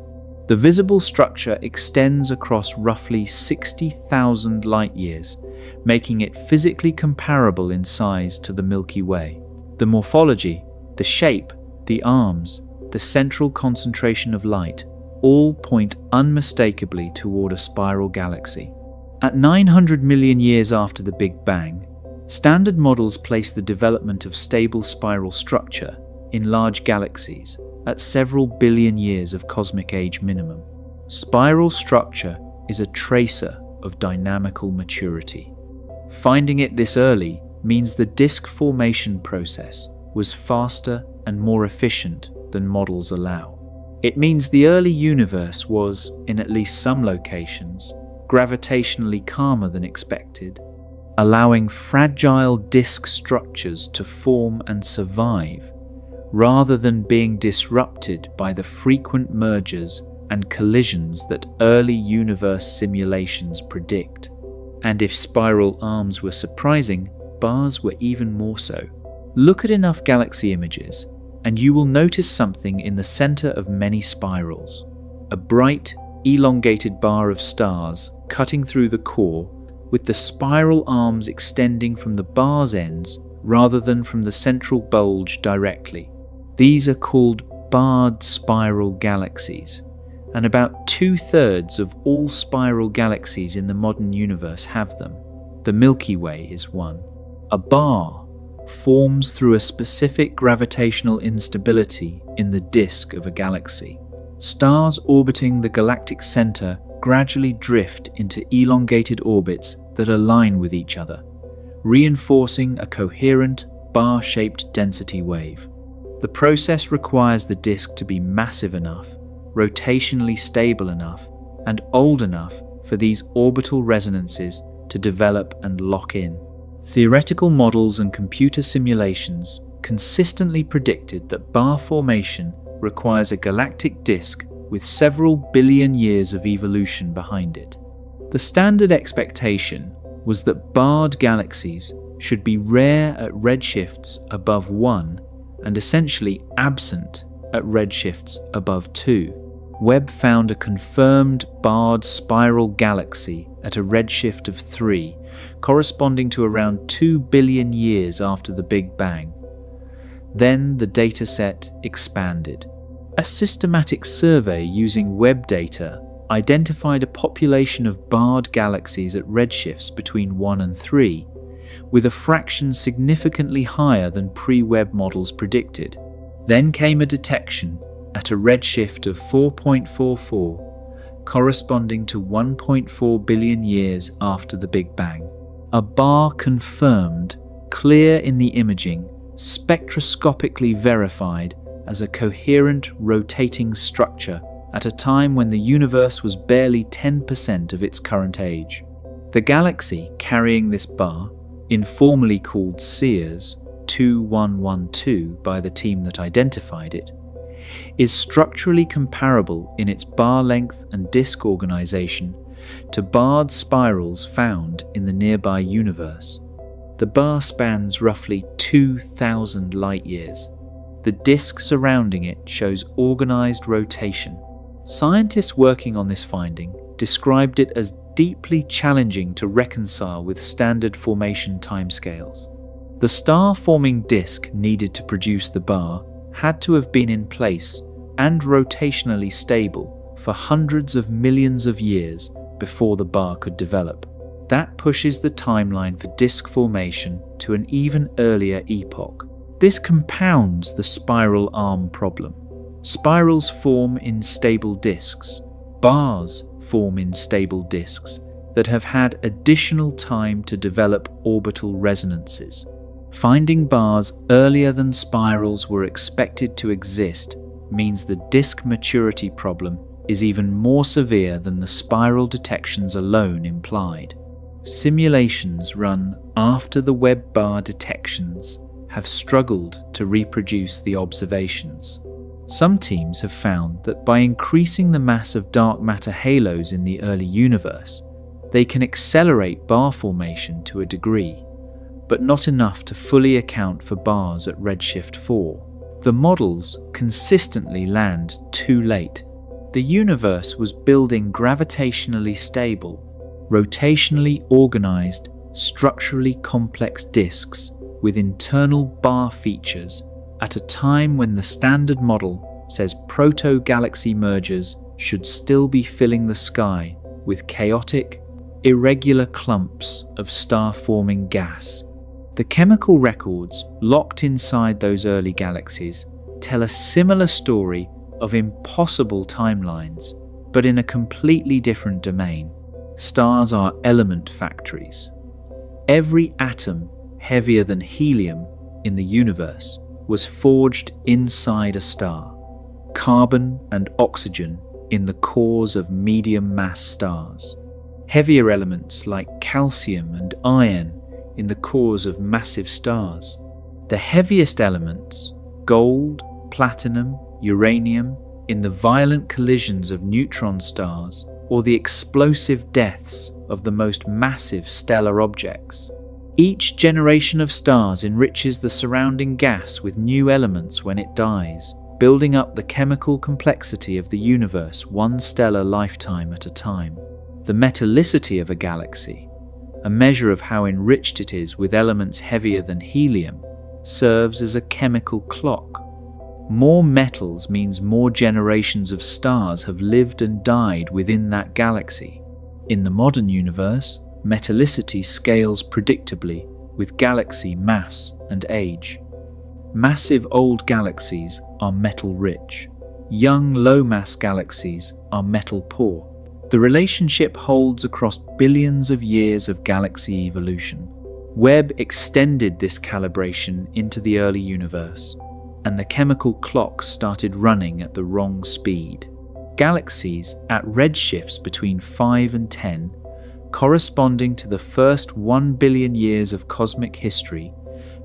The visible structure extends across roughly 60,000 light-years, making it physically comparable in size to the Milky Way. The morphology, the shape, the arms, the central concentration of light all point unmistakably toward a spiral galaxy. At 900 million years after the Big Bang, standard models place the development of stable spiral structure in large galaxies at several billion years of cosmic age minimum. Spiral structure is a tracer of dynamical maturity. Finding it this early means the disk formation process was faster and more efficient than models allow. It means the early universe was, in at least some locations, gravitationally calmer than expected, allowing fragile disk structures to form and survive, rather than being disrupted by the frequent mergers and collisions that early universe simulations predict. And if spiral arms were surprising, bars were even more so. Look at enough galaxy images, and you will notice something in the center of many spirals. A bright, elongated bar of stars cutting through the core, with the spiral arms extending from the bar's ends rather than from the central bulge directly. These are called barred spiral galaxies, and about 2/3 of all spiral galaxies in the modern universe have them. The Milky Way is one. A bar forms through a specific gravitational instability in the disk of a galaxy. Stars orbiting the galactic center gradually drift into elongated orbits that align with each other, reinforcing a coherent, bar-shaped density wave. The process requires the disk to be massive enough, rotationally stable enough, and old enough for these orbital resonances to develop and lock in. Theoretical models and computer simulations consistently predicted that bar formation requires a galactic disk with several billion years of evolution behind it. The standard expectation was that barred galaxies should be rare at redshifts above 1 and essentially absent at redshifts above 2. Webb found a confirmed barred spiral galaxy at a redshift of 3, corresponding to around 2 billion years after the Big Bang. Then the dataset expanded. A systematic survey using Webb data identified a population of barred galaxies at redshifts between 1 and 3, with a fraction significantly higher than pre-Webb models predicted. Then came a detection at a redshift of 4.44, corresponding to 1.4 billion years after the Big Bang. A bar confirmed, clear in the imaging, spectroscopically verified as a coherent rotating structure at a time when the universe was barely 10% of its current age. The galaxy carrying this bar, informally called Sears 2112 by the team that identified it, is structurally comparable in its bar length and disk organization to barred spirals found in the nearby universe. The bar spans roughly 2,000 light-years. The disk surrounding it shows organized rotation. Scientists working on this finding described it as deeply challenging to reconcile with standard formation timescales. The star-forming disk needed to produce the bar had to have been in place and rotationally stable for hundreds of millions of years before the bar could develop. That pushes the timeline for disk formation to an even earlier epoch. This compounds the spiral arm problem. Spirals form in stable disks. Bars form in stable disks that have had additional time to develop orbital resonances. Finding bars earlier than spirals were expected to exist means the disk maturity problem is even more severe than the spiral detections alone implied. Simulations run after the Webb bar detections have struggled to reproduce the observations. Some teams have found that by increasing the mass of dark matter halos in the early universe, they can accelerate bar formation to a degree, but not enough to fully account for bars at redshift 4. The models consistently land too late. The universe was building gravitationally stable, rotationally organized, structurally complex disks with internal bar features at a time when the standard model says proto-galaxy mergers should still be filling the sky with chaotic, irregular clumps of star-forming gas. The chemical records locked inside those early galaxies tell a similar story of impossible timelines, but in a completely different domain. Stars are element factories. Every atom heavier than helium in the universe was forged inside a star. Carbon and oxygen in the cores of medium-mass stars. Heavier elements like calcium and iron in the cores of massive stars. The heaviest elements, gold, platinum, uranium, in the violent collisions of neutron stars or the explosive deaths of the most massive stellar objects. Each generation of stars enriches the surrounding gas with new elements when it dies, building up the chemical complexity of the universe one stellar lifetime at a time. The metallicity of a galaxy, a measure of how enriched it is with elements heavier than helium, serves as a chemical clock. More metals means more generations of stars have lived and died within that galaxy. In the modern universe, metallicity scales predictably with galaxy mass and age. Massive old galaxies are metal-rich. Young low-mass galaxies are metal-poor. The relationship holds across billions of years of galaxy evolution. Webb extended this calibration into the early universe, and the chemical clock started running at the wrong speed. Galaxies at redshifts between 5 and 10, corresponding to the first 1 billion years of cosmic history,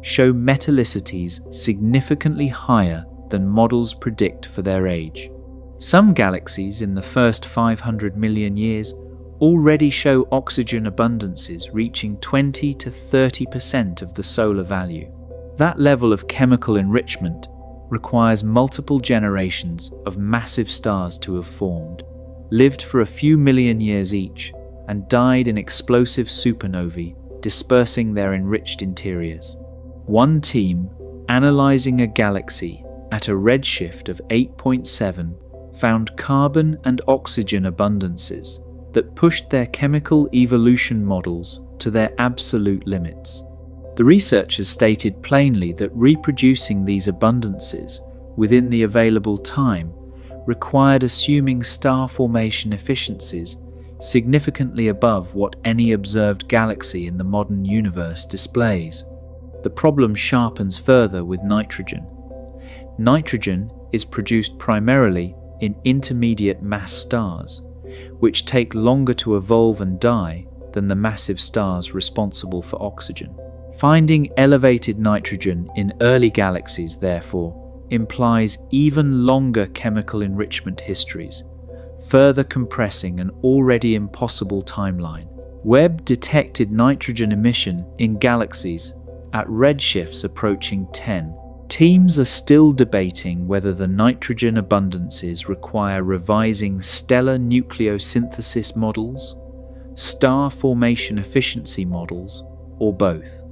show metallicities significantly higher than models predict for their age. Some galaxies in the first 500 million years already show oxygen abundances reaching 20 to 30% of the solar value. That level of chemical enrichment requires multiple generations of massive stars to have formed, lived for a few million years each, and died in explosive supernovae, dispersing their enriched interiors. One team, analyzing a galaxy at a redshift of 8.7, found carbon and oxygen abundances that pushed their chemical evolution models to their absolute limits. The researchers stated plainly that reproducing these abundances within the available time required assuming star formation efficiencies significantly above what any observed galaxy in the modern universe displays. The problem sharpens further with nitrogen. Nitrogen is produced primarily in intermediate mass stars, which take longer to evolve and die than the massive stars responsible for oxygen. Finding elevated nitrogen in early galaxies, therefore, implies even longer chemical enrichment histories, further compressing an already impossible timeline. Webb detected nitrogen emission in galaxies at redshifts approaching 10. Teams are still debating whether the nitrogen abundances require revising stellar nucleosynthesis models, star formation efficiency models, or both.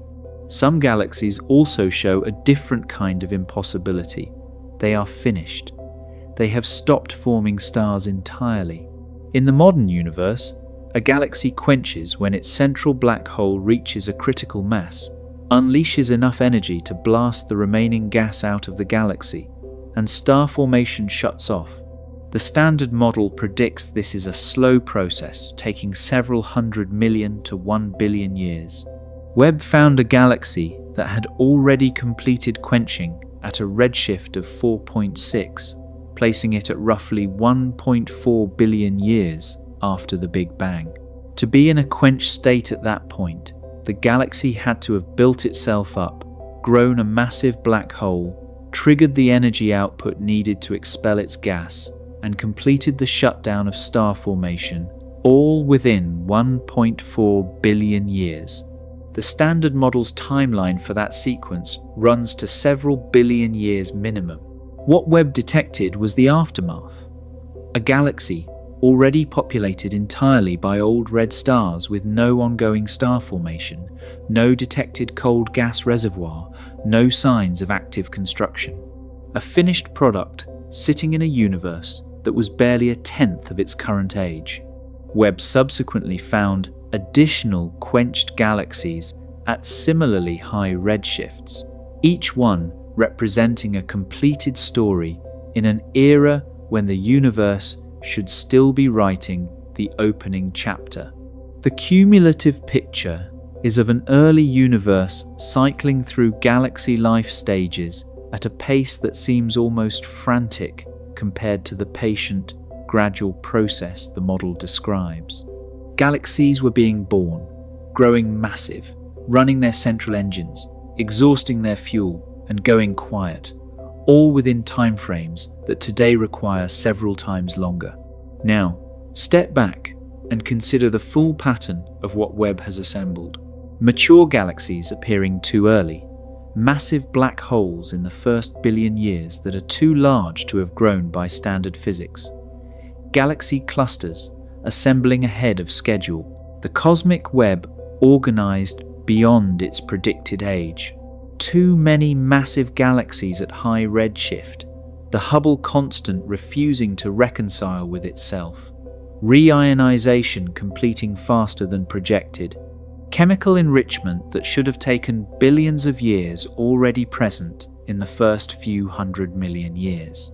Some galaxies also show a different kind of impossibility. They are finished. They have stopped forming stars entirely. In the modern universe, a galaxy quenches when its central black hole reaches a critical mass, unleashes enough energy to blast the remaining gas out of the galaxy, and star formation shuts off. The standard model predicts this is a slow process, taking several 100 million to 1 billion years. Webb found a galaxy that had already completed quenching at a redshift of 4.6, placing it at roughly 1.4 billion years after the Big Bang. To be in a quenched state at that point, the galaxy had to have built itself up, grown a massive black hole, triggered the energy output needed to expel its gas, and completed the shutdown of star formation, all within 1.4 billion years. The standard model's timeline for that sequence runs to several billion years minimum. What Webb detected was the aftermath. A galaxy already populated entirely by old red stars with no ongoing star formation, no detected cold gas reservoir, no signs of active construction. A finished product sitting in a universe that was barely a tenth of its current age. Webb subsequently found additional quenched galaxies at similarly high redshifts, each one representing a completed story in an era when the universe should still be writing the opening chapter. The cumulative picture is of an early universe cycling through galaxy life stages at a pace that seems almost frantic compared to the patient, gradual process the model describes. Galaxies were being born, growing massive, running their central engines, exhausting their fuel, and going quiet, all within timeframes that today require several times longer. Now, step back and consider the full pattern of what Webb has assembled. Mature galaxies appearing too early, massive black holes in the first billion years that are too large to have grown by standard physics, galaxy clusters assembling ahead of schedule, the cosmic web organized beyond its predicted age, too many massive galaxies at high redshift, the Hubble constant refusing to reconcile with itself, reionization completing faster than projected, chemical enrichment that should have taken billions of years already present in the first few 100 million years,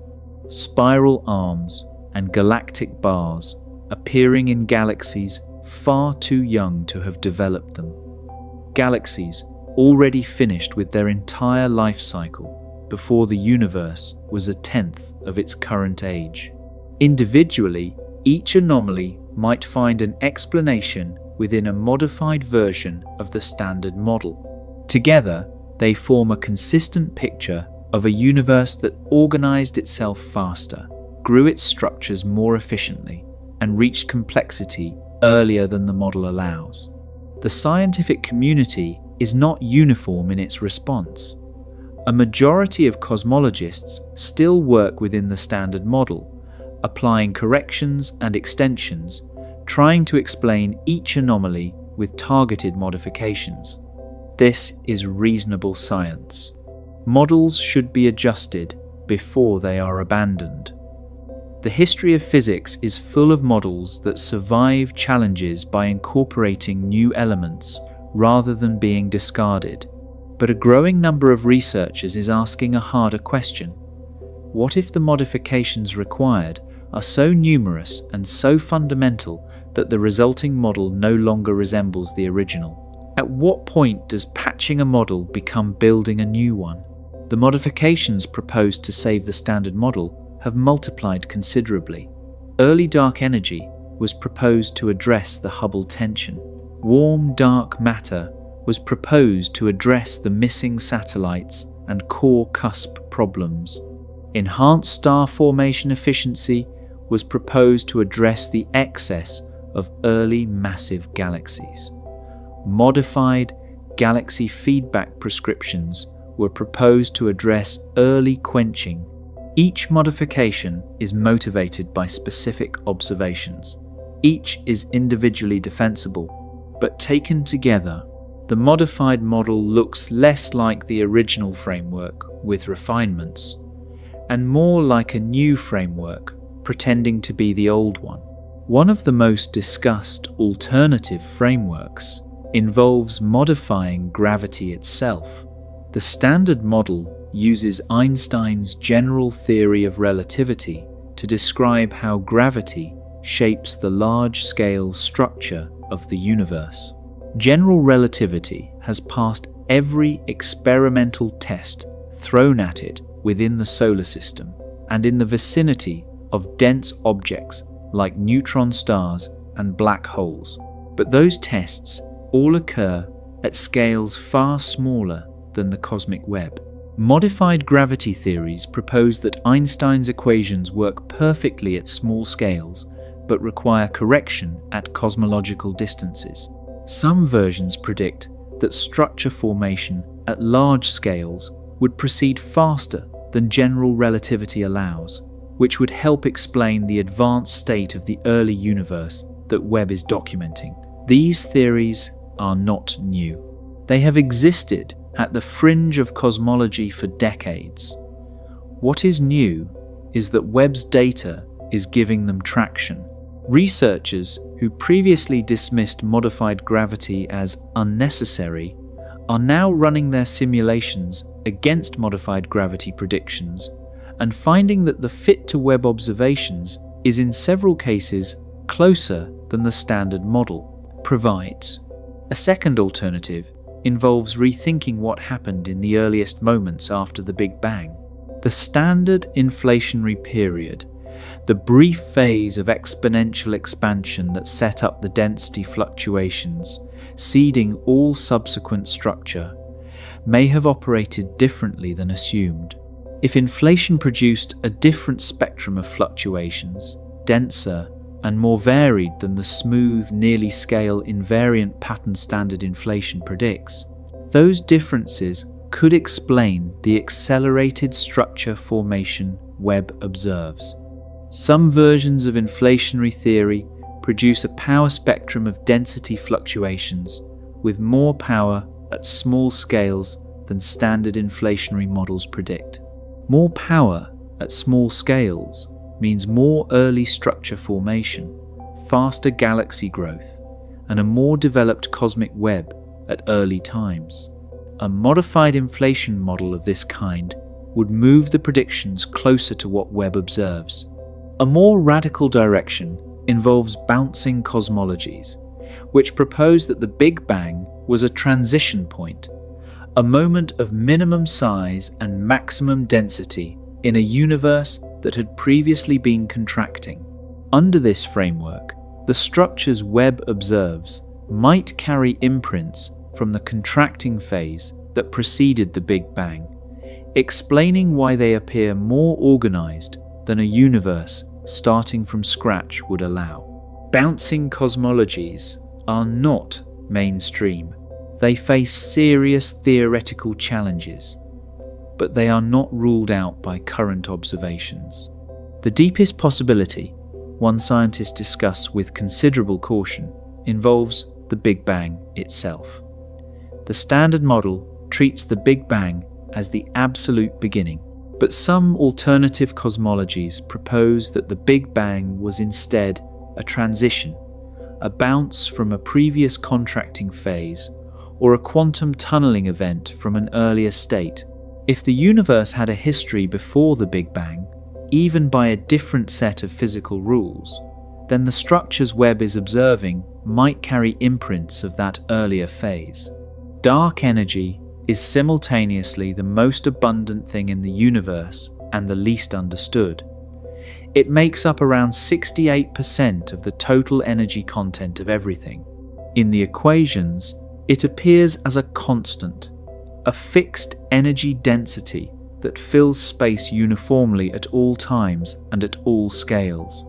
spiral arms and galactic bars appearing in galaxies far too young to have developed them, galaxies already finished with their entire life cycle before the universe was a tenth of its current age. Individually, each anomaly might find an explanation within a modified version of the standard model. Together, they form a consistent picture of a universe that organized itself faster, grew its structures more efficiently, and reached complexity earlier than the model allows. The scientific community is not uniform in its response. A majority of cosmologists still work within the standard model, applying corrections and extensions, trying to explain each anomaly with targeted modifications. This is reasonable science. Models should be adjusted before they are abandoned. The history of physics is full of models that survive challenges by incorporating new elements rather than being discarded. But a growing number of researchers is asking a harder question. What if the modifications required are so numerous and so fundamental that the resulting model no longer resembles the original? At what point does patching a model become building a new one? The modifications proposed to save the standard model have multiplied considerably. Early dark energy was proposed to address the Hubble tension. Warm dark matter was proposed to address the missing satellites and core cusp problems. Enhanced star formation efficiency was proposed to address the excess of early massive galaxies. Modified galaxy feedback prescriptions were proposed to address early quenching. Each modification is motivated by specific observations. Each is individually defensible, but taken together, the modified model looks less like the original framework with refinements, and more like a new framework pretending to be the old one. One of the most discussed alternative frameworks involves modifying gravity itself. The standard model uses Einstein's general theory of relativity to describe how gravity shapes the large-scale structure of the universe. General relativity has passed every experimental test thrown at it within the solar system and in the vicinity of dense objects like neutron stars and black holes. But those tests all occur at scales far smaller than the cosmic web. Modified gravity theories propose that Einstein's equations work perfectly at small scales, but require correction at cosmological distances. Some versions predict that structure formation at large scales would proceed faster than general relativity allows, which would help explain the advanced state of the early universe that Webb is documenting. These theories are not new. They have existed at the fringe of cosmology for decades. What is new is that Webb's data is giving them traction. Researchers who previously dismissed modified gravity as unnecessary are now running their simulations against modified gravity predictions and finding that the fit to Webb observations is in several cases closer than the standard model provides. A second alternative involves rethinking what happened in the earliest moments after the Big Bang. The standard inflationary period, the brief phase of exponential expansion that set up the density fluctuations, seeding all subsequent structure, may have operated differently than assumed. If inflation produced a different spectrum of fluctuations, denser and more varied than the smooth, nearly scale invariant pattern standard inflation predicts, those differences could explain the accelerated structure formation Webb observes. Some versions of inflationary theory produce a power spectrum of density fluctuations with more power at small scales than standard inflationary models predict. More power at small scales means more early structure formation, faster galaxy growth, and a more developed cosmic web at early times. A modified inflation model of this kind would move the predictions closer to what Webb observes. A more radical direction involves bouncing cosmologies, which propose that the Big Bang was a transition point, a moment of minimum size and maximum density in a universe that had previously been contracting. Under this framework, the structures Webb observes might carry imprints from the contracting phase that preceded the Big Bang, explaining why they appear more organized than a universe starting from scratch would allow. Bouncing cosmologies are not mainstream. They face serious theoretical challenges, but they are not ruled out by current observations. The deepest possibility, one scientist discusses with considerable caution, involves the Big Bang itself. The standard model treats the Big Bang as the absolute beginning, but some alternative cosmologies propose that the Big Bang was instead a transition, a bounce from a previous contracting phase, or a quantum tunneling event from an earlier state. If the universe had a history before the Big Bang, even by a different set of physical rules, then the structures Webb is observing might carry imprints of that earlier phase. Dark energy is simultaneously the most abundant thing in the universe and the least understood. It makes up around 68% of the total energy content of everything. In the equations, it appears as a constant, a fixed energy density that fills space uniformly at all times and at all scales.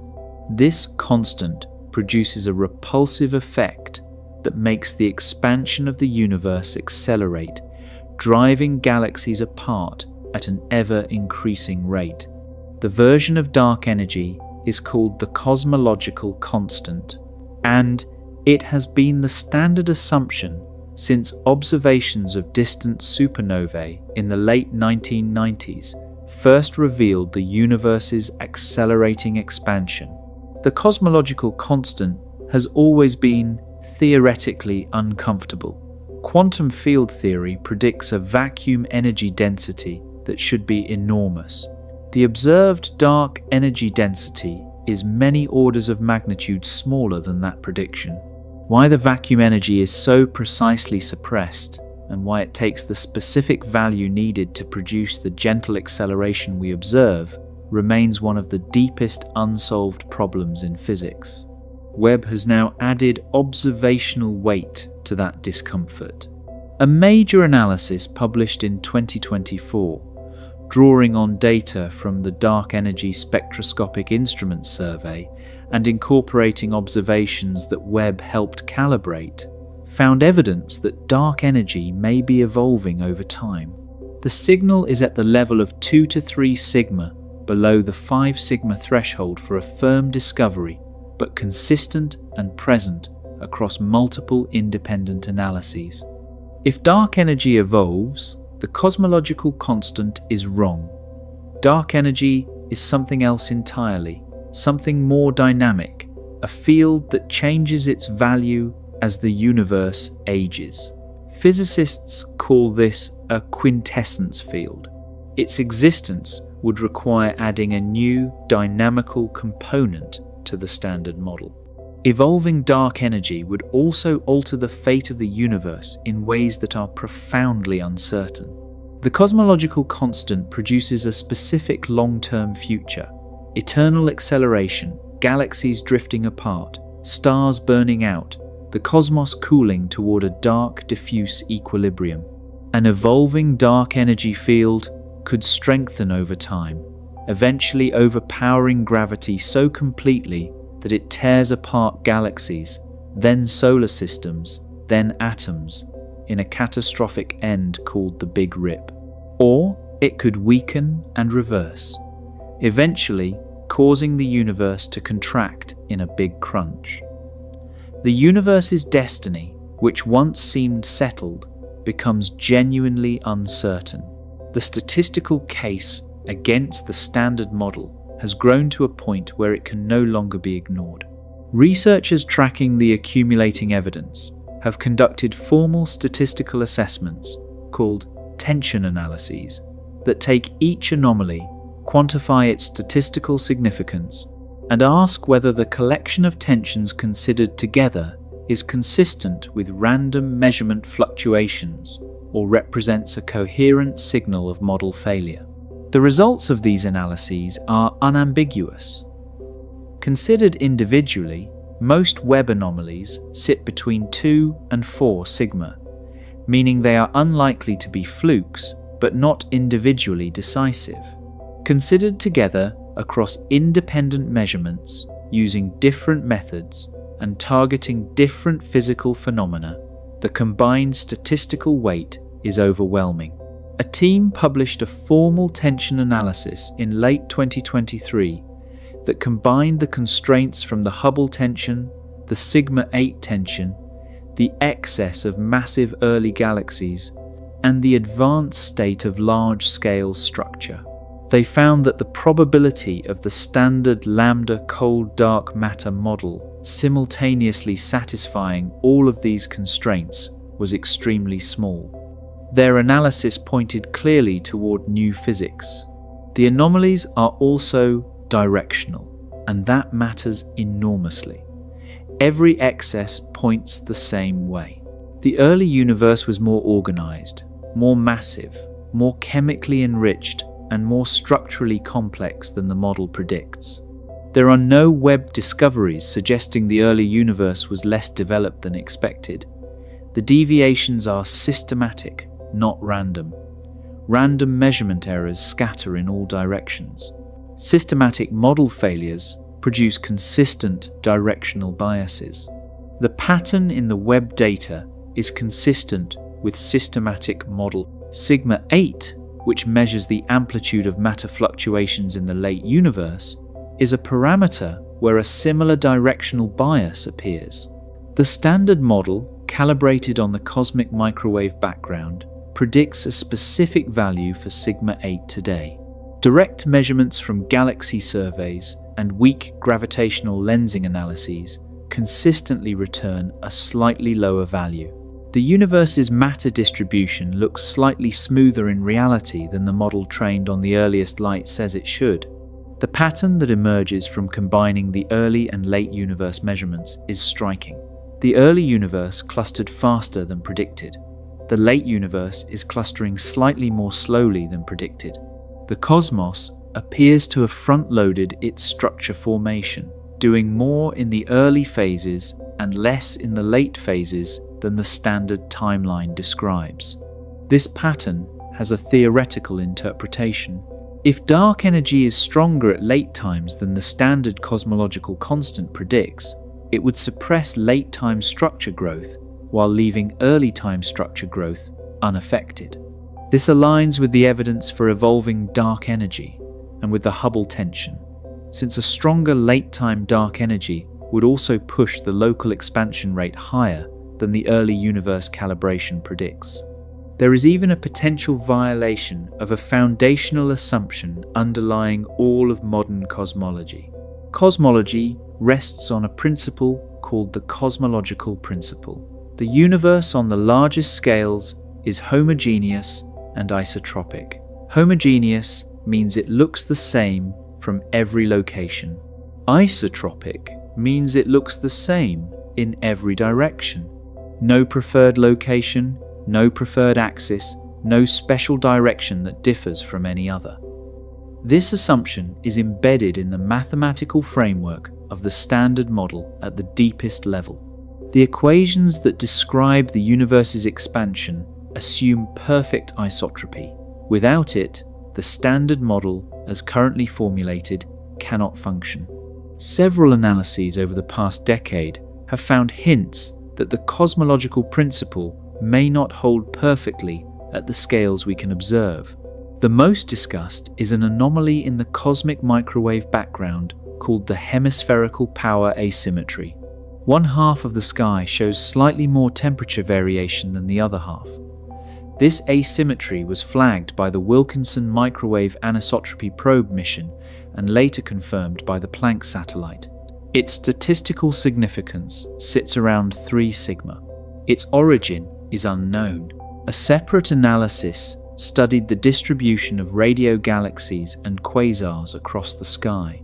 This constant produces a repulsive effect that makes the expansion of the universe accelerate, driving galaxies apart at an ever-increasing rate. The version of dark energy is called the cosmological constant, and it has been the standard assumption since observations of distant supernovae in the late 1990s first revealed the universe's accelerating expansion. The cosmological constant has always been theoretically uncomfortable. Quantum field theory predicts a vacuum energy density that should be enormous. The observed dark energy density is many orders of magnitude smaller than that prediction. Why the vacuum energy is so precisely suppressed, and why it takes the specific value needed to produce the gentle acceleration we observe, remains one of the deepest unsolved problems in physics. Webb has now added observational weight to that discomfort. A major analysis published in 2024, drawing on data from the Dark Energy Spectroscopic Instruments Survey and incorporating observations that Webb helped calibrate, found evidence that dark energy may be evolving over time. The signal is at the level of 2 to 3 sigma below the 5 sigma threshold for a firm discovery, but consistent and present across multiple independent analyses. If dark energy evolves, the cosmological constant is wrong. Dark energy is something else entirely, something more dynamic, a field that changes its value as the universe ages. Physicists call this a quintessence field. Its existence would require adding a new dynamical component to the standard model. Evolving dark energy would also alter the fate of the universe in ways that are profoundly uncertain. The cosmological constant produces a specific long-term future: eternal acceleration, galaxies drifting apart, stars burning out, the cosmos cooling toward a dark, diffuse equilibrium. An evolving dark energy field could strengthen over time, eventually overpowering gravity so completely that it tears apart galaxies, then solar systems, then atoms, in a catastrophic end called the Big Rip. Or it could weaken and reverse, eventually causing the universe to contract in a big crunch. The universe's destiny, which once seemed settled, becomes genuinely uncertain. The statistical case against the standard model has grown to a point where it can no longer be ignored. Researchers tracking the accumulating evidence have conducted formal statistical assessments called tension analyses that take each anomaly, quantify its statistical significance, and ask whether the collection of tensions considered together is consistent with random measurement fluctuations or represents a coherent signal of model failure. The results of these analyses are unambiguous. Considered individually, most Webb anomalies sit between 2 and 4 sigma, meaning they are unlikely to be flukes, but not individually decisive. Considered together across independent measurements, using different methods and targeting different physical phenomena, the combined statistical weight is overwhelming. A team published a formal tension analysis in late 2023 that combined the constraints from the Hubble tension, the sigma-8 tension, the excess of massive early galaxies, and the advanced state of large-scale structure. They found that the probability of the standard Lambda Cold Dark Matter model simultaneously satisfying all of these constraints was extremely small. Their analysis pointed clearly toward new physics. The anomalies are also directional, and that matters enormously. Every excess points the same way. The early universe was more organized, more massive, more chemically enriched, and more structurally complex than the model predicts. There are no Webb discoveries suggesting the early universe was less developed than expected. The deviations are systematic, not random. Random measurement errors scatter in all directions. Systematic model failures produce consistent directional biases. The pattern in the Webb data is consistent with systematic model. Sigma-8, which measures the amplitude of matter fluctuations in the late universe, is a parameter where a similar directional bias appears. The standard model, calibrated on the cosmic microwave background, predicts a specific value for sigma-8 today. Direct measurements from galaxy surveys and weak gravitational lensing analyses consistently return a slightly lower value. The universe's matter distribution looks slightly smoother in reality than the model trained on the earliest light says it should. The pattern that emerges from combining the early and late universe measurements is striking. The early universe clustered faster than predicted. The late universe is clustering slightly more slowly than predicted. The cosmos appears to have front-loaded its structure formation, doing more in the early phases and less in the late phases than the standard timeline describes. This pattern has a theoretical interpretation. If dark energy is stronger at late times than the standard cosmological constant predicts, it would suppress late time structure growth while leaving early time structure growth unaffected. This aligns with the evidence for evolving dark energy and with the Hubble tension, since a stronger late time dark energy would also push the local expansion rate higher than the early universe calibration predicts. There is even a potential violation of a foundational assumption underlying all of modern cosmology. Cosmology rests on a principle called the cosmological principle. The universe on the largest scales is homogeneous and isotropic. Homogeneous means it looks the same from every location. Isotropic means it looks the same in every direction. No preferred location, no preferred axis, no special direction that differs from any other. This assumption is embedded in the mathematical framework of the Standard Model at the deepest level. The equations that describe the universe's expansion assume perfect isotropy. Without it, the Standard Model, as currently formulated, cannot function. Several analyses over the past decade have found hints that the cosmological principle may not hold perfectly at the scales we can observe. The most discussed is an anomaly in the cosmic microwave background called the hemispherical power asymmetry. One half of the sky shows slightly more temperature variation than the other half. This asymmetry was flagged by the Wilkinson Microwave Anisotropy Probe mission and later confirmed by the Planck satellite. Its statistical significance sits around 3 sigma. Its origin is unknown. A separate analysis studied the distribution of radio galaxies and quasars across the sky.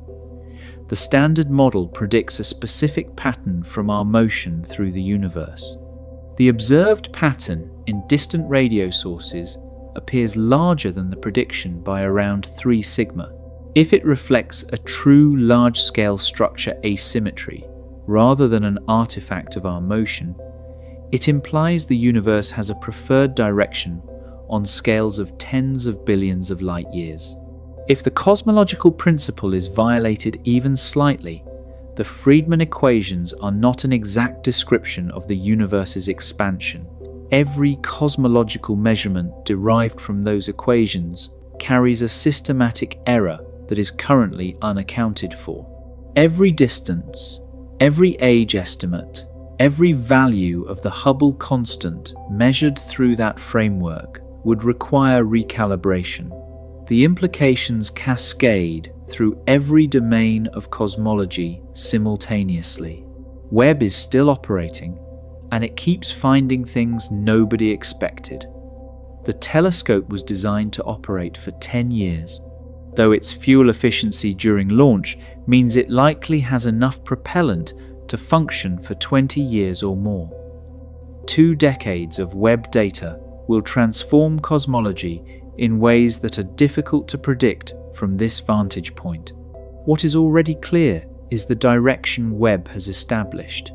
The Standard Model predicts a specific pattern from our motion through the universe. The observed pattern in distant radio sources appears larger than the prediction by around 3 sigma. If it reflects a true large-scale structure asymmetry rather than an artifact of our motion, it implies the universe has a preferred direction on scales of tens of billions of light years. If the cosmological principle is violated even slightly, the Friedmann equations are not an exact description of the universe's expansion. Every cosmological measurement derived from those equations carries a systematic error that is currently unaccounted for. Every distance, every age estimate, every value of the Hubble constant measured through that framework would require recalibration. The implications cascade through every domain of cosmology simultaneously. Webb is still operating, and it keeps finding things nobody expected. The telescope was designed to operate for 10 years, though its fuel efficiency during launch means it likely has enough propellant to function for 20 years or more. 2 decades of Webb data will transform cosmology in ways that are difficult to predict from this vantage point. What is already clear is the direction Webb has established.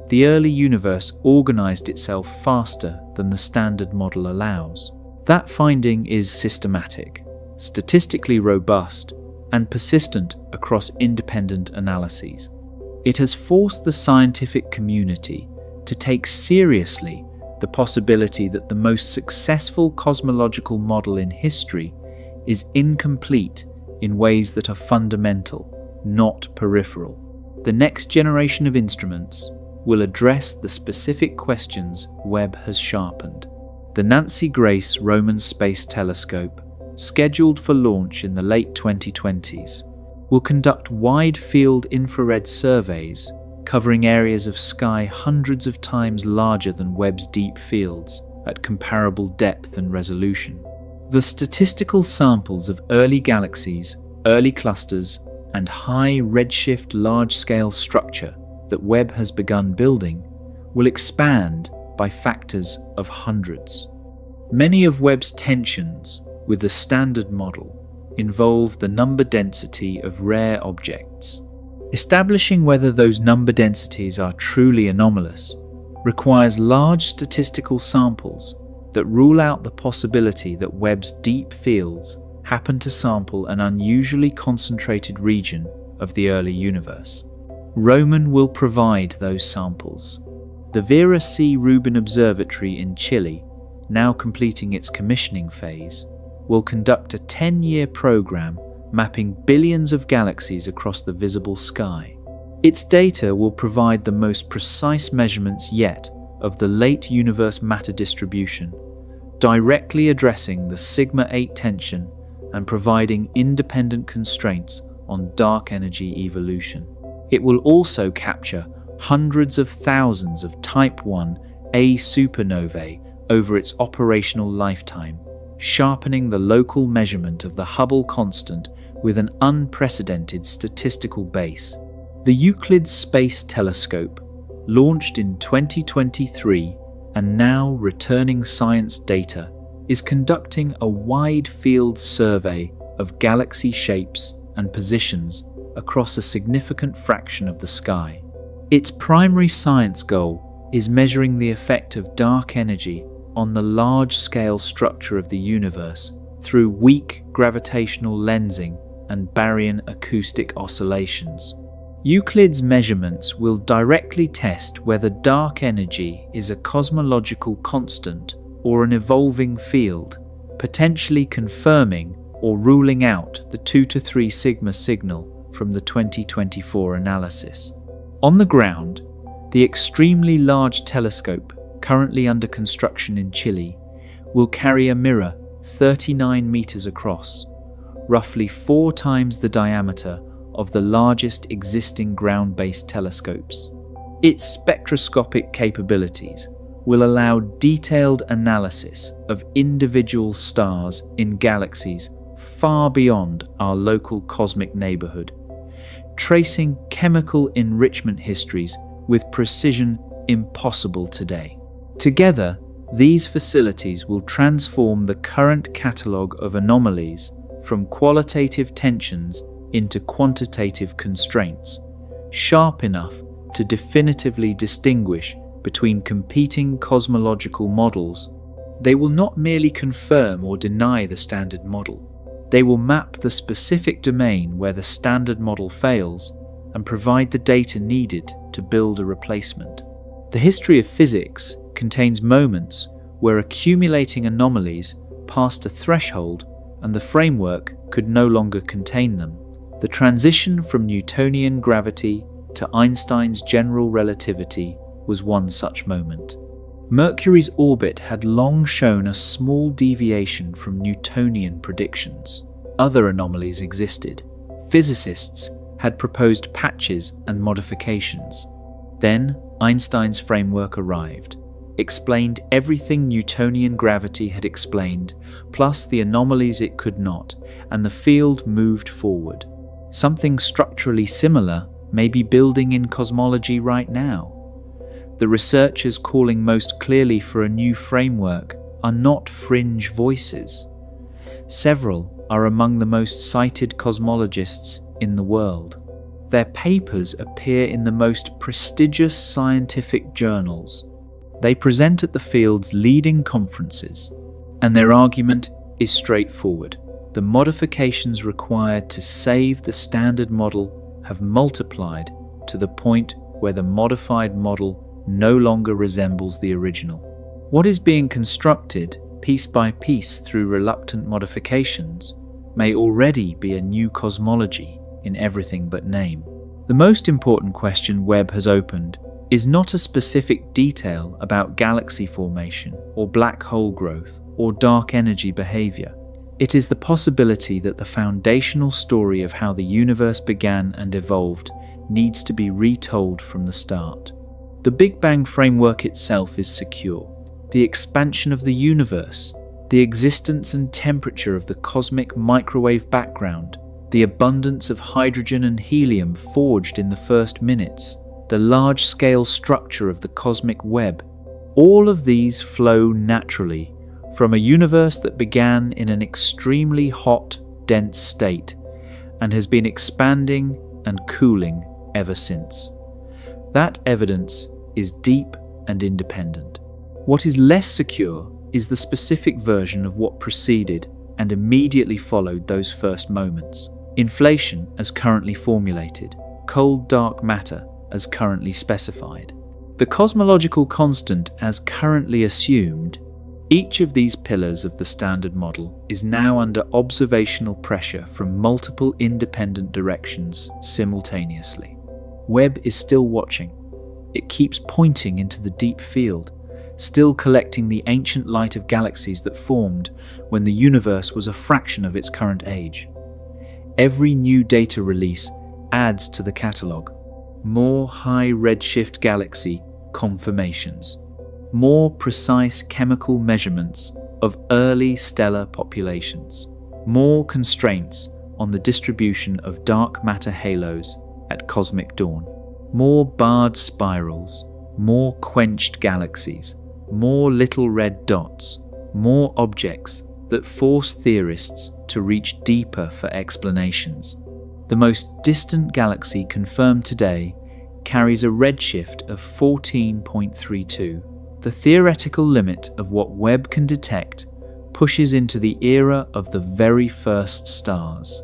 The early universe organized itself faster than the Standard Model allows. That finding is systematic, statistically robust, and persistent across independent analyses. It has forced the scientific community to take seriously the possibility that the most successful cosmological model in history is incomplete in ways that are fundamental, not peripheral. The next generation of instruments will address the specific questions Webb has sharpened. The Nancy Grace Roman Space Telescope, scheduled for launch in the late 2020s, will conduct wide-field infrared surveys covering areas of sky hundreds of times larger than Webb's deep fields at comparable depth and resolution. The statistical samples of early galaxies, early clusters, and high redshift large-scale structure that Webb has begun building will expand by factors of hundreds. Many of Webb's tensions with the Standard Model involve the number density of rare objects. Establishing whether those number densities are truly anomalous requires large statistical samples that rule out the possibility that Webb's deep fields happen to sample an unusually concentrated region of the early universe. Roman will provide those samples. The Vera C. Rubin Observatory in Chile, now completing its commissioning phase, will conduct a 10-year program mapping billions of galaxies across the visible sky. Its data will provide the most precise measurements yet of the late universe matter distribution, directly addressing the sigma-8 tension and providing independent constraints on dark energy evolution. It will also capture hundreds of thousands of Type 1 a supernovae over its operational lifetime, sharpening the local measurement of the Hubble constant with an unprecedented statistical base. The Euclid Space Telescope, launched in 2023 and now returning science data, is conducting a wide-field survey of galaxy shapes and positions across a significant fraction of the sky. Its primary science goal is measuring the effect of dark energy on the large-scale structure of the universe through weak gravitational lensing and baryon acoustic oscillations. Euclid's measurements will directly test whether dark energy is a cosmological constant or an evolving field, potentially confirming or ruling out the 2 to 3 sigma signal from the 2024 analysis. On the ground, the extremely large telescope, currently under construction in Chile, will carry a mirror 39 meters across, roughly 4 times the diameter of the largest existing ground-based telescopes. Its spectroscopic capabilities will allow detailed analysis of individual stars in galaxies far beyond our local cosmic neighborhood, tracing chemical enrichment histories with precision impossible today. Together, these facilities will transform the current catalogue of anomalies from qualitative tensions into quantitative constraints, sharp enough to definitively distinguish between competing cosmological models. They will not merely confirm or deny the standard model. They will map the specific domain where the standard model fails and provide the data needed to build a replacement. The history of physics contains moments where accumulating anomalies passed a threshold and the framework could no longer contain them. The transition from Newtonian gravity to Einstein's general relativity was one such moment. Mercury's orbit had long shown a small deviation from Newtonian predictions. Other anomalies existed. Physicists had proposed patches and modifications. Then Einstein's framework arrived, explained everything Newtonian gravity had explained, plus the anomalies it could not, and the field moved forward. Something structurally similar may be building in cosmology right now. The researchers calling most clearly for a new framework are not fringe voices. Several are among the most cited cosmologists in the world. Their papers appear in the most prestigious scientific journals. They present at the field's leading conferences, and their argument is straightforward. The modifications required to save the standard model have multiplied to the point where the modified model no longer resembles the original. What is being constructed piece by piece through reluctant modifications may already be a new cosmology in everything but name. The most important question Webb has opened is not a specific detail about galaxy formation or black hole growth or dark energy behavior. It is the possibility that the foundational story of how the universe began and evolved needs to be retold from the start. The Big Bang framework itself is secure. The expansion of the universe, the existence and temperature of the cosmic microwave background, the abundance of hydrogen and helium forged in the first minutes, the large-scale structure of the cosmic web, all of these flow naturally from a universe that began in an extremely hot, dense state and has been expanding and cooling ever since. That evidence is deep and independent. What is less secure is the specific version of what preceded and immediately followed those first moments. Inflation as currently formulated, cold dark matter as currently specified, the cosmological constant as currently assumed. Each of these pillars of the standard model is now under observational pressure from multiple independent directions simultaneously. Webb is still watching. It keeps pointing into the deep field, still collecting the ancient light of galaxies that formed when the universe was a fraction of its current age. Every new data release adds to the catalogue. More high redshift galaxy confirmations. more precise chemical measurements of early stellar populations, more constraints on the distribution of dark matter halos at cosmic dawn, more barred spirals, more quenched galaxies, more little red dots, more objects that force theorists to reach deeper for explanations. The most distant galaxy confirmed today carries a redshift of 14.32. The theoretical limit of what Webb can detect pushes into the era of the very first stars.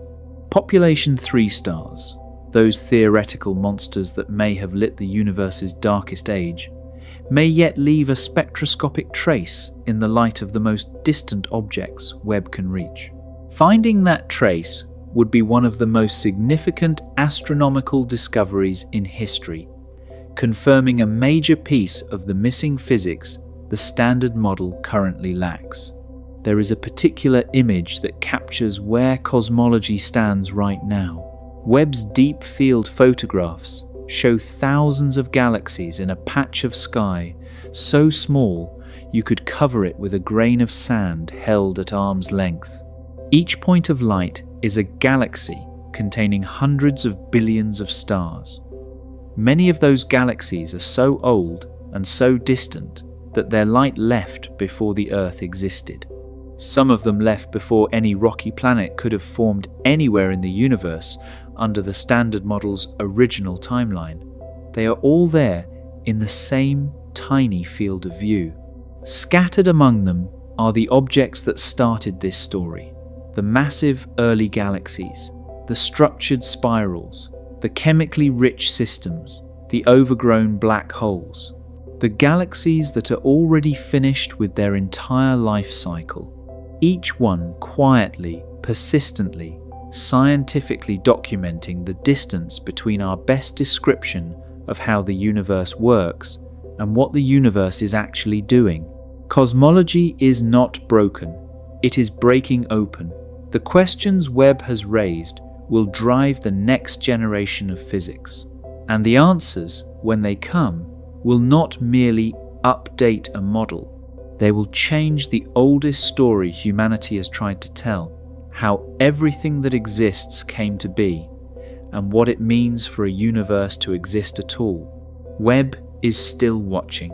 Population 3 stars, those theoretical monsters that may have lit the universe's darkest age, may yet leave a spectroscopic trace in the light of the most distant objects Webb can reach. Finding that trace would be one of the most significant astronomical discoveries in history, confirming a major piece of the missing physics the Standard Model currently lacks. There is a particular image that captures where cosmology stands right now. Webb's deep field photographs show thousands of galaxies in a patch of sky so small you could cover it with a grain of sand held at arm's length. Each point of light is a galaxy containing hundreds of billions of stars. Many of those galaxies are so old and so distant that their light left before the Earth existed. Some of them left before any rocky planet could have formed anywhere in the universe under the Standard Model's original timeline. They are all there in the same tiny field of view. Scattered among them are the objects that started this story: the massive early galaxies, the structured spirals, the chemically rich systems, the overgrown black holes, the galaxies that are already finished with their entire life cycle, each one quietly, persistently, scientifically documenting the distance between our best description of how the universe works and what the universe is actually doing. Cosmology is not broken, it is breaking open. The questions Webb has raised will drive the next generation of physics, and the answers, when they come, will not merely update a model. They will change the oldest story humanity has tried to tell: how everything that exists came to be, and what it means for a universe to exist at all. Webb is still watching.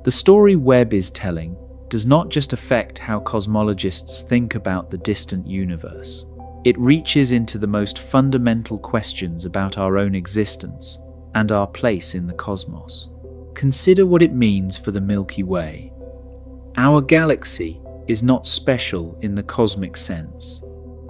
The story Webb is telling does not just affect how cosmologists think about the distant universe. It reaches into the most fundamental questions about our own existence and our place in the cosmos. Consider what it means for the Milky Way. Our galaxy is not special in the cosmic sense.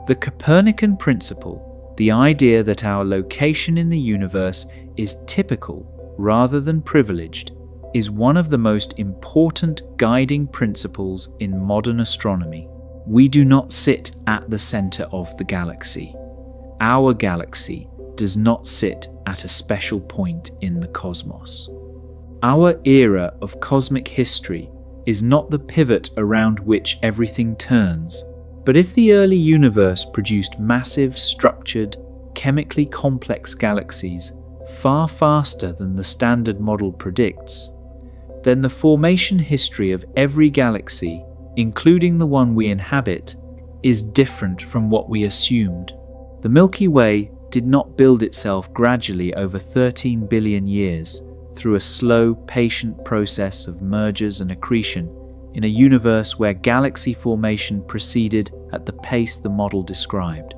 The Copernican principle, the idea that our location in the universe is typical rather than privileged, is one of the most important guiding principles in modern astronomy. We do not sit at the center of the galaxy. Our galaxy does not sit at a special point in the cosmos. Our era of cosmic history is not the pivot around which everything turns. But if the early universe produced massive, structured, chemically complex galaxies far faster than the Standard Model predicts, then the formation history of every galaxy, including the one we inhabit, is different from what we assumed. The Milky Way did not build itself gradually over 13 billion years through a slow, patient process of mergers and accretion in a universe where galaxy formation proceeded at the pace the model described.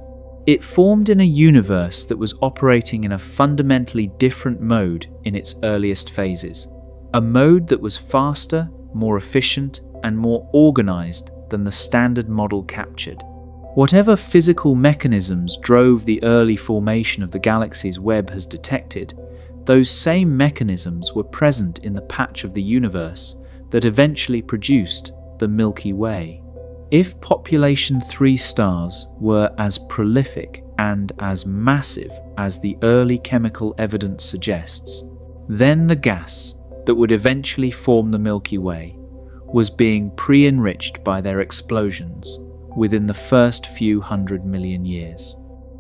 It formed in a universe that was operating in a fundamentally different mode in its earliest phases, a mode that was faster, more efficient, and more organized than the Standard Model captured. Whatever physical mechanisms drove the early formation of the galaxies Webb has detected, those same mechanisms were present in the patch of the universe that eventually produced the Milky Way. If population 3 stars were as prolific and as massive as the early chemical evidence suggests, then the gas that would eventually form the Milky Way was being pre-enriched by their explosions within the first few 100 million years.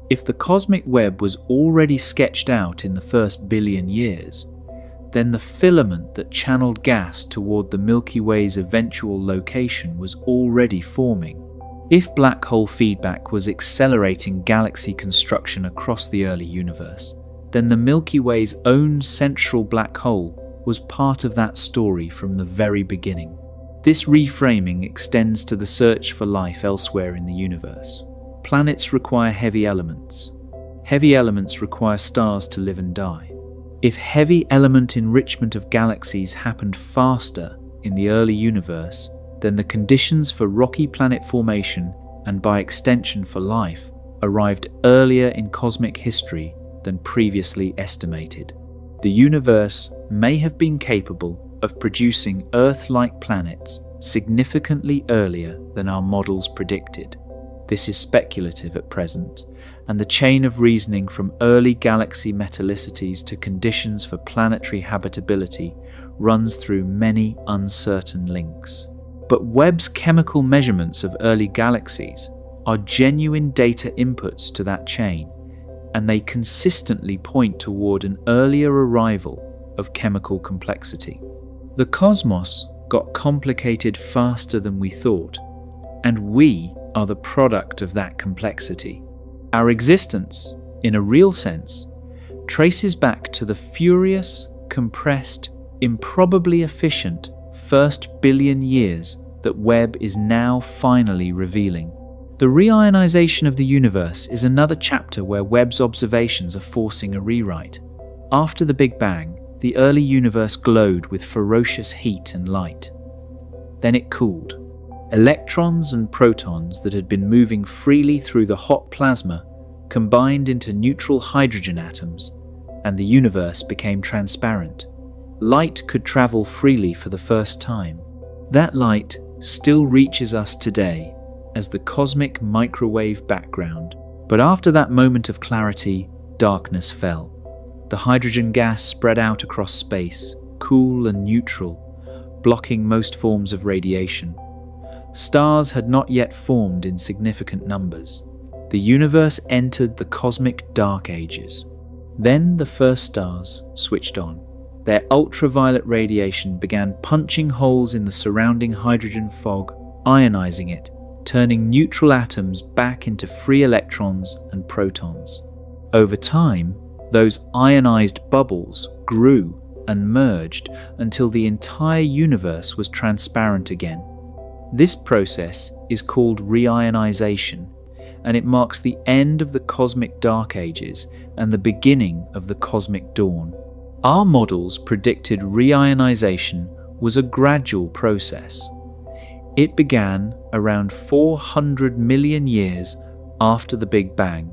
If the cosmic web was already sketched out in the first billion years, then the filament that channeled gas toward the Milky Way's eventual location was already forming. If black hole feedback was accelerating galaxy construction across the early universe, then the Milky Way's own central black hole was part of that story from the very beginning. This reframing extends to the search for life elsewhere in the universe. Planets require heavy elements. Heavy elements require stars to live and die. If heavy element enrichment of galaxies happened faster in the early universe, then the conditions for rocky planet formation, and by extension for life, arrived earlier in cosmic history than previously estimated. The universe may have been capable of producing Earth-like planets significantly earlier than our models predicted. This is speculative at present, and the chain of reasoning from early galaxy metallicities to conditions for planetary habitability runs through many uncertain links. But Webb's chemical measurements of early galaxies are genuine data inputs to that chain, and they consistently point toward an earlier arrival of chemical complexity. The cosmos got complicated faster than we thought, and we are the product of that complexity. Our existence, in a real sense, traces back to the furious, compressed, improbably efficient first billion years that Webb is now finally revealing. The reionization of the universe is another chapter where Webb's observations are forcing a rewrite. After the Big Bang, the early universe glowed with ferocious heat and light. Then it cooled. Electrons and protons that had been moving freely through the hot plasma combined into neutral hydrogen atoms, and the universe became transparent. Light could travel freely for the first time. That light still reaches us today as the cosmic microwave background. But after that moment of clarity, darkness fell. The hydrogen gas spread out across space, cool and neutral, blocking most forms of radiation. Stars had not yet formed in significant numbers. The universe entered the cosmic dark ages. Then the first stars switched on. Their ultraviolet radiation began punching holes in the surrounding hydrogen fog, ionizing it, turning neutral atoms back into free electrons and protons. Over time, those ionized bubbles grew and merged until the entire universe was transparent again. This process is called reionization, and it marks the end of the cosmic dark ages and the beginning of the cosmic dawn. Our models predicted reionization was a gradual process. It began around 400 million years after the Big Bang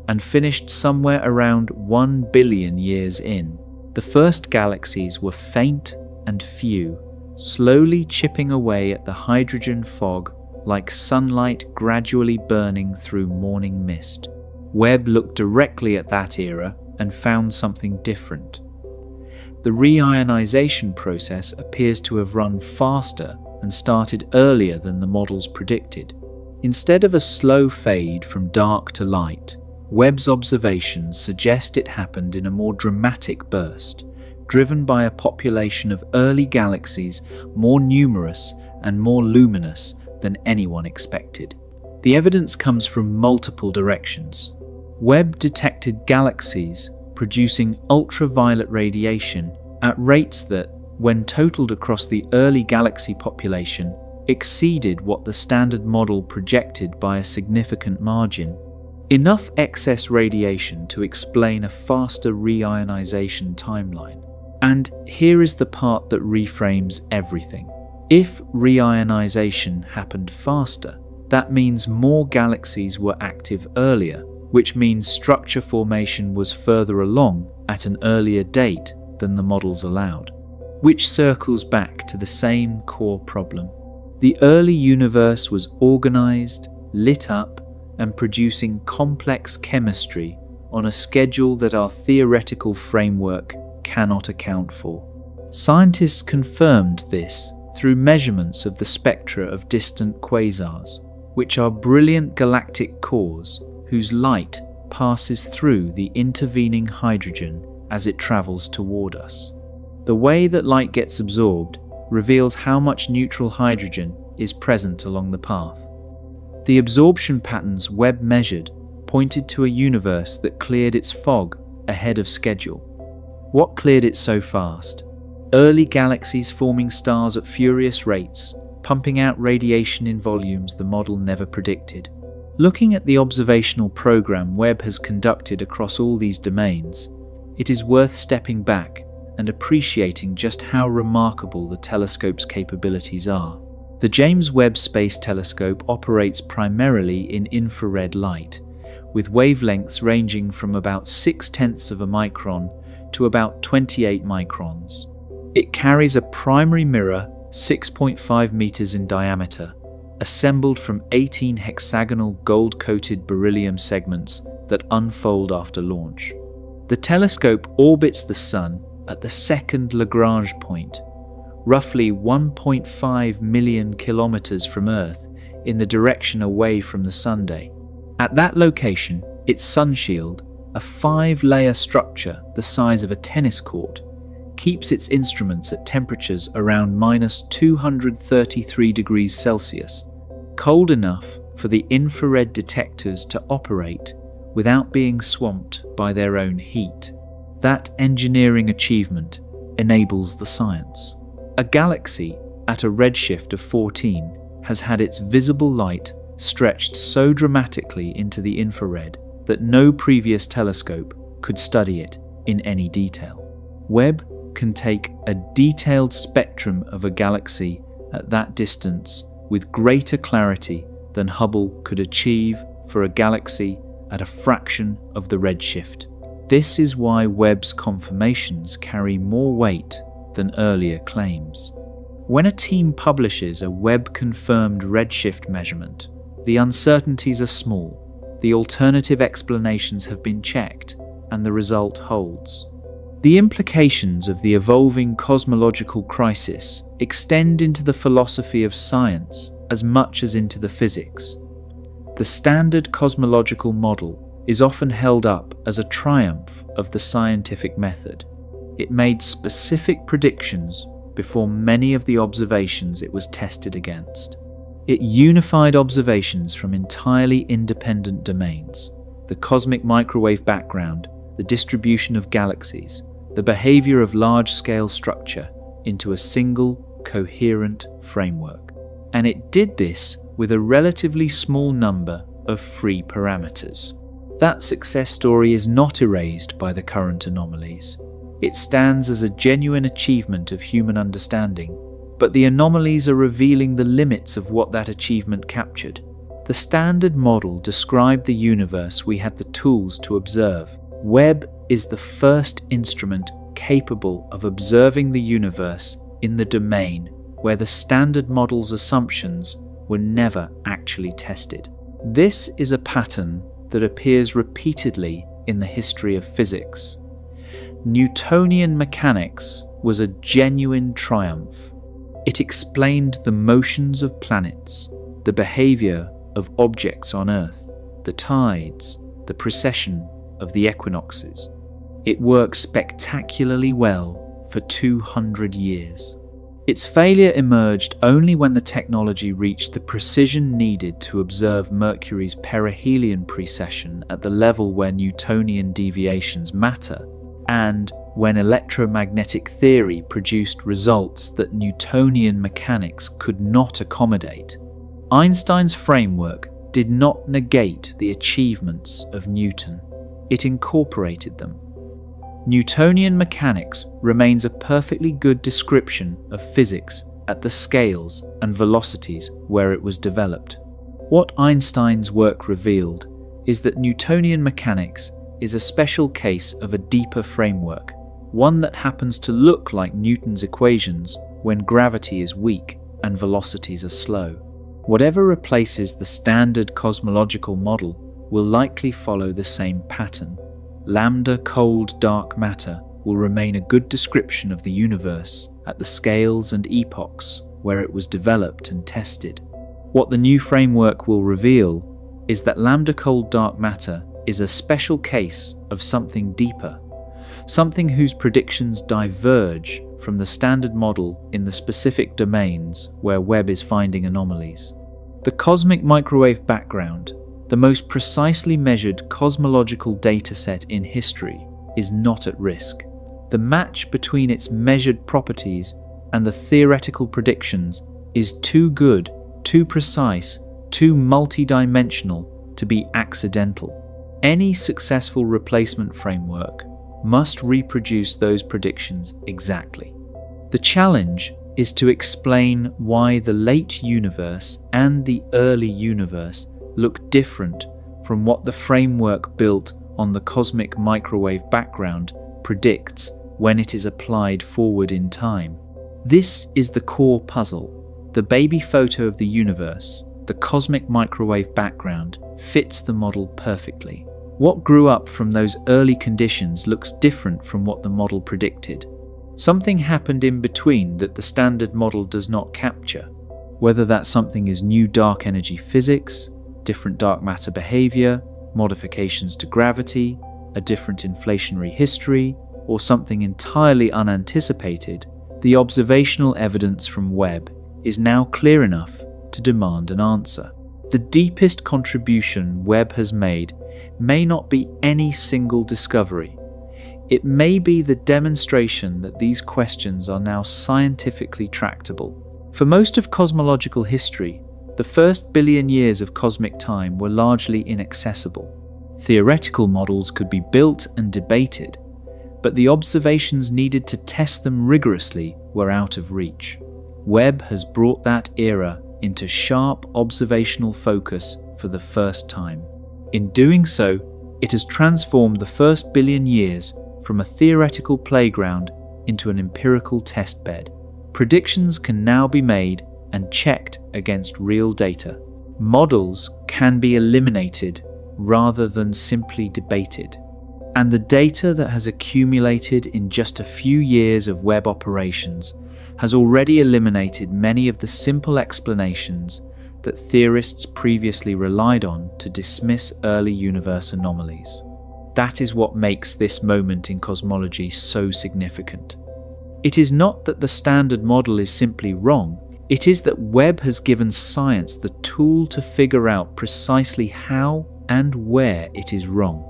and finished somewhere around 1 billion years in. The first galaxies were faint and few, slowly chipping away at the hydrogen fog like sunlight gradually burning through morning mist. Webb looked directly at that era and found something different. The reionization process appears to have run faster and started earlier than the models predicted. Instead of a slow fade from dark to light, Webb's observations suggest it happened in a more dramatic burst, driven by a population of early galaxies more numerous and more luminous than anyone expected. The evidence comes from multiple directions. Webb detected galaxies producing ultraviolet radiation at rates that, when totaled across the early galaxy population, exceeded what the standard model projected by a significant margin. Enough excess radiation to explain a faster reionization timeline. And here is the part that reframes everything. If reionization happened faster, that means more galaxies were active earlier, which means structure formation was further along at an earlier date than the models allowed, which circles back to the same core problem. The early universe was organized, lit up, and producing complex chemistry on a schedule that our theoretical framework cannot account for. Scientists confirmed this through measurements of the spectra of distant quasars, which are brilliant galactic cores whose light passes through the intervening hydrogen as it travels toward us. The way that light gets absorbed reveals how much neutral hydrogen is present along the path. The absorption patterns Webb measured pointed to a universe that cleared its fog ahead of schedule. What cleared it so fast? Early galaxies forming stars at furious rates, pumping out radiation in volumes the model never predicted. Looking at the observational program Webb has conducted across all these domains, it is worth stepping back and appreciating just how remarkable the telescope's capabilities are. The James Webb Space Telescope operates primarily in infrared light, with wavelengths ranging from about 0.6 of a micron to about 28 microns. It carries a primary mirror 6.5 meters in diameter, assembled from 18 hexagonal gold-coated beryllium segments that unfold after launch. The telescope orbits the Sun at the second Lagrange point, roughly 1.5 million kilometers from Earth in the direction away from the Sunday. At that location, its sunshield, a 5-layer structure the size of a tennis court, keeps its instruments at temperatures around -233 degrees Celsius, cold enough for the infrared detectors to operate without being swamped by their own heat. That engineering achievement enables the science. A galaxy at a redshift of 14 has had its visible light stretched so dramatically into the infrared that no previous telescope could study it in any detail. Webb can take a detailed spectrum of a galaxy at that distance with greater clarity than Hubble could achieve for a galaxy at a fraction of the redshift. This is why Webb's confirmations carry more weight than earlier claims. When a team publishes a Webb-confirmed redshift measurement, the uncertainties are small, the alternative explanations have been checked, and the result holds. The implications of the evolving cosmological crisis extend into the philosophy of science as much as into the physics. The standard cosmological model is often held up as a triumph of the scientific method. It made specific predictions before many of the observations it was tested against. It unified observations from entirely independent domains: the cosmic microwave background, the distribution of galaxies, the behavior of large-scale structure, into a single, coherent framework. And it did this with a relatively small number of free parameters. That success story is not erased by the current anomalies. It stands as a genuine achievement of human understanding, but the anomalies are revealing the limits of what that achievement captured. The standard model described the universe we had the tools to observe. Webb is the first instrument capable of observing the universe in the domain where the standard model's assumptions were never actually tested. This is a pattern that appears repeatedly in the history of physics. Newtonian mechanics was a genuine triumph. It explained the motions of planets, the behavior of objects on Earth, the tides, the precession of the equinoxes. It worked spectacularly well for 200 years. Its failure emerged only when the technology reached the precision needed to observe Mercury's perihelion precession at the level where Newtonian deviations matter, and when electromagnetic theory produced results that Newtonian mechanics could not accommodate. Einstein's framework did not negate the achievements of Newton. It incorporated them. Newtonian mechanics remains a perfectly good description of physics at the scales and velocities where it was developed. What Einstein's work revealed is that Newtonian mechanics is a special case of a deeper framework, one that happens to look like Newton's equations when gravity is weak and velocities are slow. Whatever replaces the standard cosmological model will likely follow the same pattern. Lambda Cold Dark Matter will remain a good description of the universe at the scales and epochs where it was developed and tested. What the new framework will reveal is that Lambda Cold Dark Matter is a special case of something deeper, something whose predictions diverge from the standard model in the specific domains where Webb is finding anomalies. The cosmic microwave background, the most precisely measured cosmological dataset in history, is not at risk. The match between its measured properties and the theoretical predictions is too good, too precise, too multidimensional to be accidental. Any successful replacement framework must reproduce those predictions exactly. The challenge is to explain why the late universe and the early universe look different from what the framework built on the cosmic microwave background predicts when it is applied forward in time. This is the core puzzle. The baby photo of the universe, the cosmic microwave background, fits the model perfectly. What grew up from those early conditions looks different from what the model predicted. Something happened in between that the standard model does not capture. Whether that something is new dark energy physics, different dark matter behavior, modifications to gravity, a different inflationary history, or something entirely unanticipated, the observational evidence from Webb is now clear enough to demand an answer. The deepest contribution Webb has made may not be any single discovery. It may be the demonstration that these questions are now scientifically tractable. For most of cosmological history, the first billion years of cosmic time were largely inaccessible. Theoretical models could be built and debated, but the observations needed to test them rigorously were out of reach. Webb has brought that era into sharp observational focus for the first time. In doing so, it has transformed the first billion years from a theoretical playground into an empirical testbed. Predictions can now be made and checked against real data. Models can be eliminated rather than simply debated. And the data that has accumulated in just a few years of Webb operations has already eliminated many of the simple explanations that theorists previously relied on to dismiss early universe anomalies. That is what makes this moment in cosmology so significant. It is not that the standard model is simply wrong, it is that Webb has given science the tool to figure out precisely how and where it is wrong.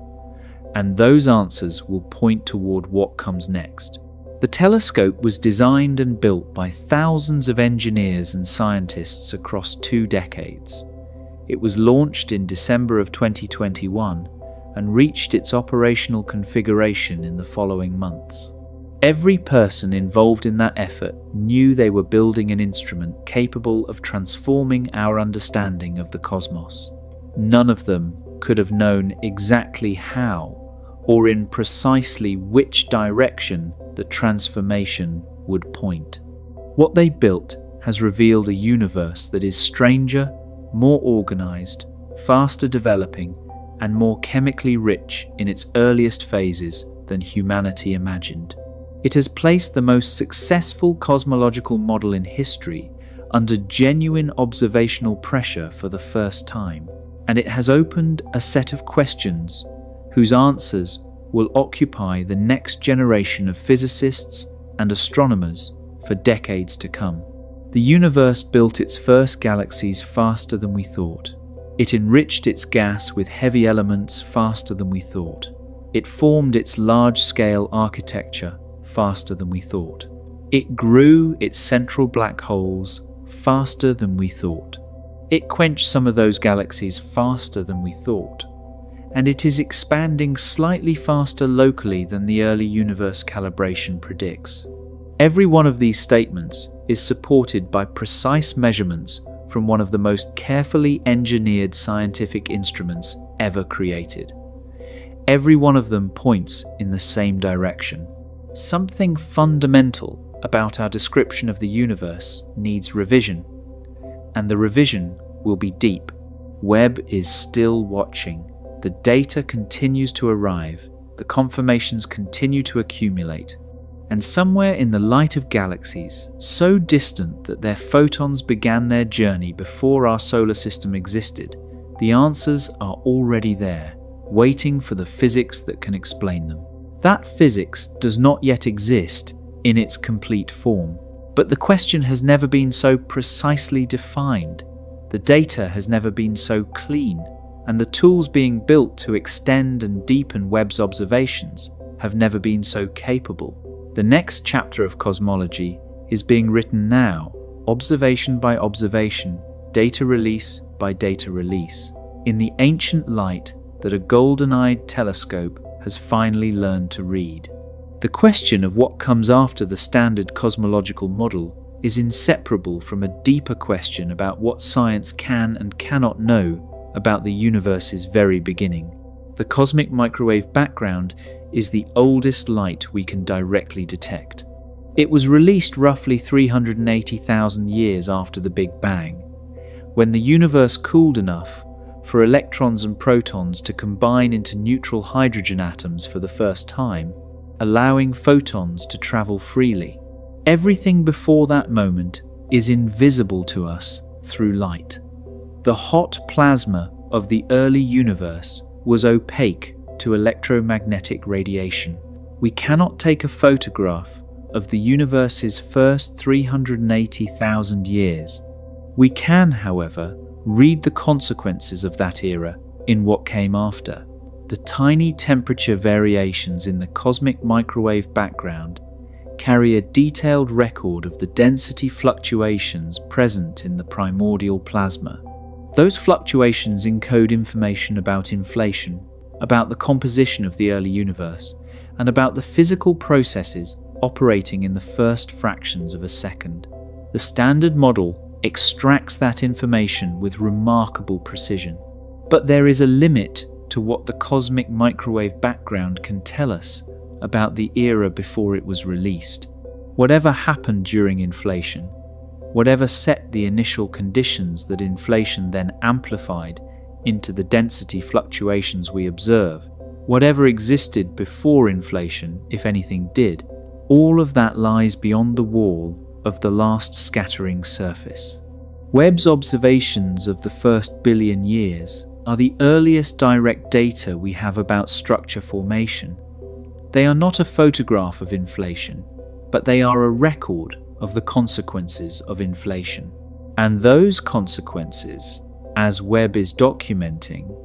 And those answers will point toward what comes next. The telescope was designed and built by thousands of engineers and scientists across 2 decades. It was launched in December of 2021 and reached its operational configuration in the following months. Every person involved in that effort knew they were building an instrument capable of transforming our understanding of the cosmos. None of them could have known exactly how or in precisely which direction the transformation would point. What they built has revealed a universe that is stranger, more organized, faster developing, and more chemically rich in its earliest phases than humanity imagined. It has placed the most successful cosmological model in history under genuine observational pressure for the first time, and it has opened a set of questions whose answers will occupy the next generation of physicists and astronomers for decades to come. The universe built its first galaxies faster than we thought. It enriched its gas with heavy elements faster than we thought. It formed its large-scale architecture faster than we thought. It grew its central black holes faster than we thought. It quenched some of those galaxies faster than we thought. And it is expanding slightly faster locally than the early universe calibration predicts. Every one of these statements is supported by precise measurements from one of the most carefully engineered scientific instruments ever created. Every one of them points in the same direction. Something fundamental about our description of the universe needs revision, and the revision will be deep. Webb is still watching. The data continues to arrive, the confirmations continue to accumulate, and somewhere in the light of galaxies, so distant that their photons began their journey before our solar system existed, the answers are already there, waiting for the physics that can explain them. That physics does not yet exist, in its complete form. But the question has never been so precisely defined. The data has never been so clean, and the tools being built to extend and deepen Webb's observations have never been so capable. The next chapter of cosmology is being written now, observation by observation, data release by data release, in the ancient light that a golden-eyed telescope has finally learned to read. The question of what comes after the standard cosmological model is inseparable from a deeper question about what science can and cannot know about the universe's very beginning. The cosmic microwave background is the oldest light we can directly detect. It was released roughly 380,000 years after the Big Bang, when the universe cooled enough for electrons and protons to combine into neutral hydrogen atoms for the first time, allowing photons to travel freely. Everything before that moment is invisible to us through light. The hot plasma of the early universe was opaque to electromagnetic radiation. We cannot take a photograph of the universe's first 380,000 years. We can, however, read the consequences of that era in what came after. The tiny temperature variations in the cosmic microwave background carry a detailed record of the density fluctuations present in the primordial plasma. Those fluctuations encode information about inflation, about the composition of the early universe, and about the physical processes operating in the first fractions of a second. The standard model extracts that information with remarkable precision. But there is a limit to what the cosmic microwave background can tell us about the era before it was released. Whatever happened during inflation, whatever set the initial conditions that inflation then amplified into the density fluctuations we observe, whatever existed before inflation, if anything did, all of that lies beyond the wall of the last scattering surface. Webb's observations of the first billion years are the earliest direct data we have about structure formation. They are not a photograph of inflation, but they are a record of the consequences of inflation. And those consequences, as Webb is documenting,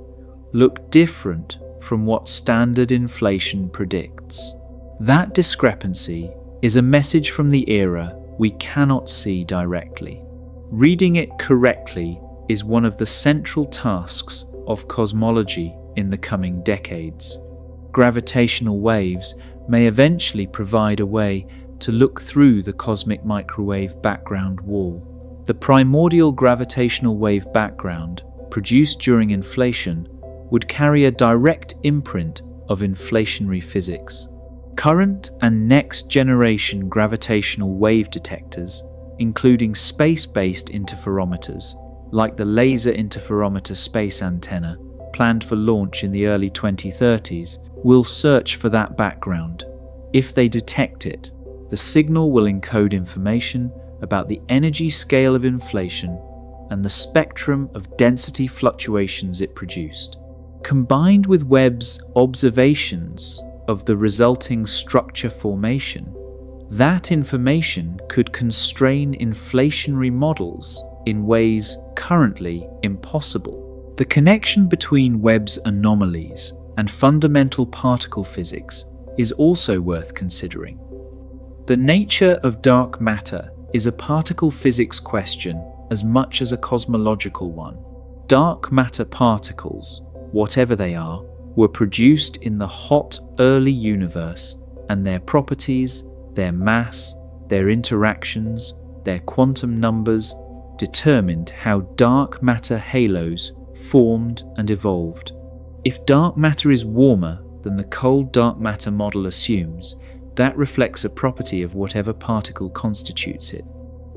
look different from what standard inflation predicts. That discrepancy is a message from the era we cannot see directly. Reading it correctly is one of the central tasks of cosmology in the coming decades. Gravitational waves may eventually provide a way to look through the cosmic microwave background wall. The primordial gravitational wave background, produced during inflation, would carry a direct imprint of inflationary physics. Current and next-generation gravitational wave detectors, including space-based interferometers, like the Laser Interferometer Space Antenna, planned for launch in the early 2030s, will search for that background. If they detect it, the signal will encode information about the energy scale of inflation and the spectrum of density fluctuations it produced. Combined with Webb's observations of the resulting structure formation, that information could constrain inflationary models in ways currently impossible. The connection between Webb's anomalies and fundamental particle physics is also worth considering. The nature of dark matter is a particle physics question as much as a cosmological one. Dark matter particles, whatever they are, were produced in the hot early universe, and their properties, their mass, their interactions, their quantum numbers determined how dark matter halos formed and evolved. If dark matter is warmer than the cold dark matter model assumes, that reflects a property of whatever particle constitutes it.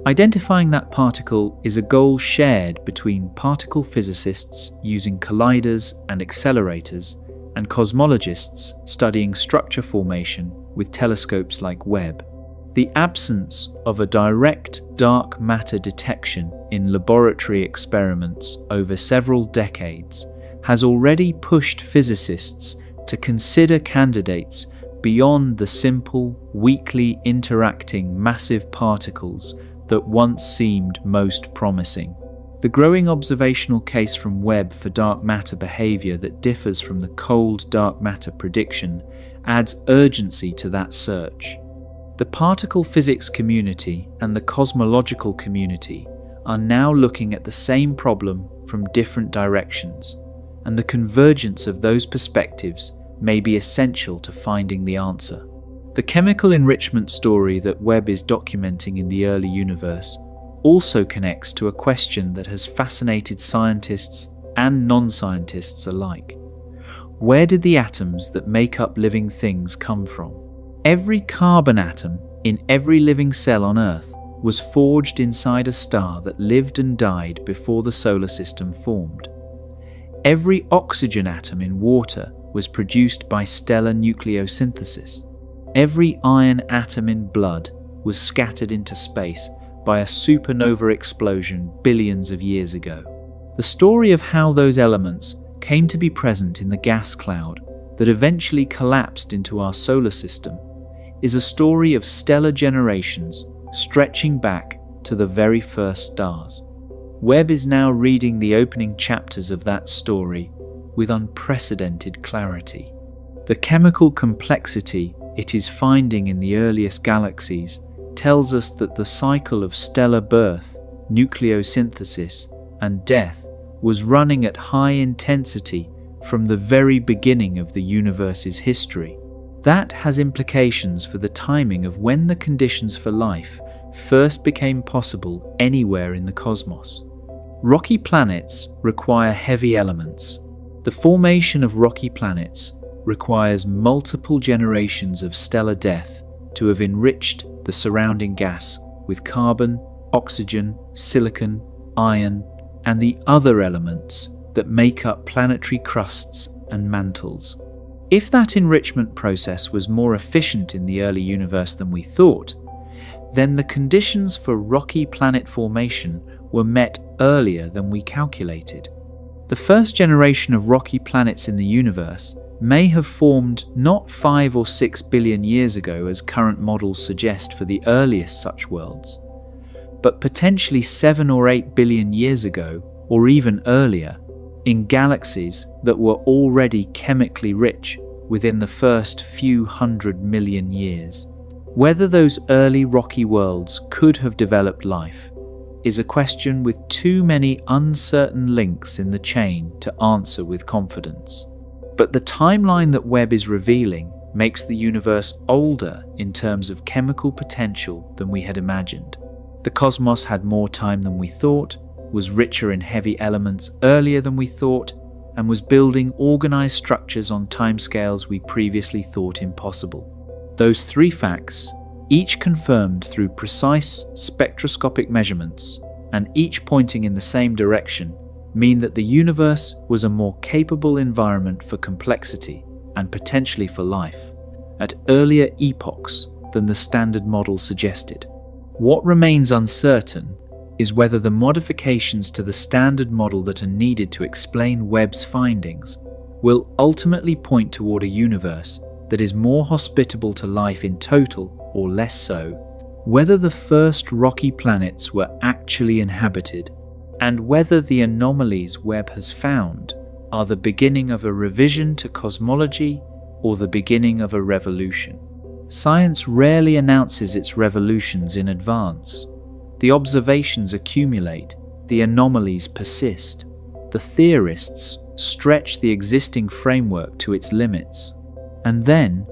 Identifying that particle is a goal shared between particle physicists using colliders and accelerators and cosmologists studying structure formation with telescopes like Webb. The absence of a direct dark matter detection in laboratory experiments over several decades has already pushed physicists to consider candidates beyond the simple, weakly interacting massive particles that once seemed most promising. The growing observational case from Webb for dark matter behavior that differs from the cold dark matter prediction adds urgency to that search. The particle physics community and the cosmological community are now looking at the same problem from different directions, and the convergence of those perspectives may be essential to finding the answer. The chemical enrichment story that Webb is documenting in the early universe also connects to a question that has fascinated scientists and non-scientists alike. Where did the atoms that make up living things come from? Every carbon atom in every living cell on Earth was forged inside a star that lived and died before the solar system formed. Every oxygen atom in water was produced by stellar nucleosynthesis. Every iron atom in blood was scattered into space by a supernova explosion billions of years ago. The story of how those elements came to be present in the gas cloud that eventually collapsed into our solar system is a story of stellar generations stretching back to the very first stars. Webb is now reading the opening chapters of that story with unprecedented clarity. The chemical complexity it is finding in the earliest galaxies tells us that the cycle of stellar birth, nucleosynthesis, and death was running at high intensity from the very beginning of the universe's history. That has implications for the timing of when the conditions for life first became possible anywhere in the cosmos. Rocky planets require heavy elements. The formation of rocky planets requires multiple generations of stellar death to have enriched the surrounding gas with carbon, oxygen, silicon, iron, and the other elements that make up planetary crusts and mantles. If that enrichment process was more efficient in the early universe than we thought, then the conditions for rocky planet formation were met earlier than we calculated. The first generation of rocky planets in the universe may have formed not 5 or 6 billion years ago as current models suggest for the earliest such worlds, but potentially 7 or 8 billion years ago, or even earlier, in galaxies that were already chemically rich within the first few 100 million years. Whether those early rocky worlds could have developed life is a question with too many uncertain links in the chain to answer with confidence. But the timeline that Webb is revealing makes the universe older in terms of chemical potential than we had imagined. The cosmos had more time than we thought, was richer in heavy elements earlier than we thought, and was building organized structures on timescales we previously thought impossible. Those three facts, each confirmed through precise spectroscopic measurements, and each pointing in the same direction, mean that the universe was a more capable environment for complexity and potentially for life at earlier epochs than the standard model suggested. What remains uncertain is whether the modifications to the standard model that are needed to explain Webb's findings will ultimately point toward a universe that is more hospitable to life in total or less so, whether the first rocky planets were actually inhabited, and whether the anomalies Webb has found are the beginning of a revision to cosmology or the beginning of a revolution. Science rarely announces its revolutions in advance. The observations accumulate, the anomalies persist. The theorists stretch the existing framework to its limits. And then,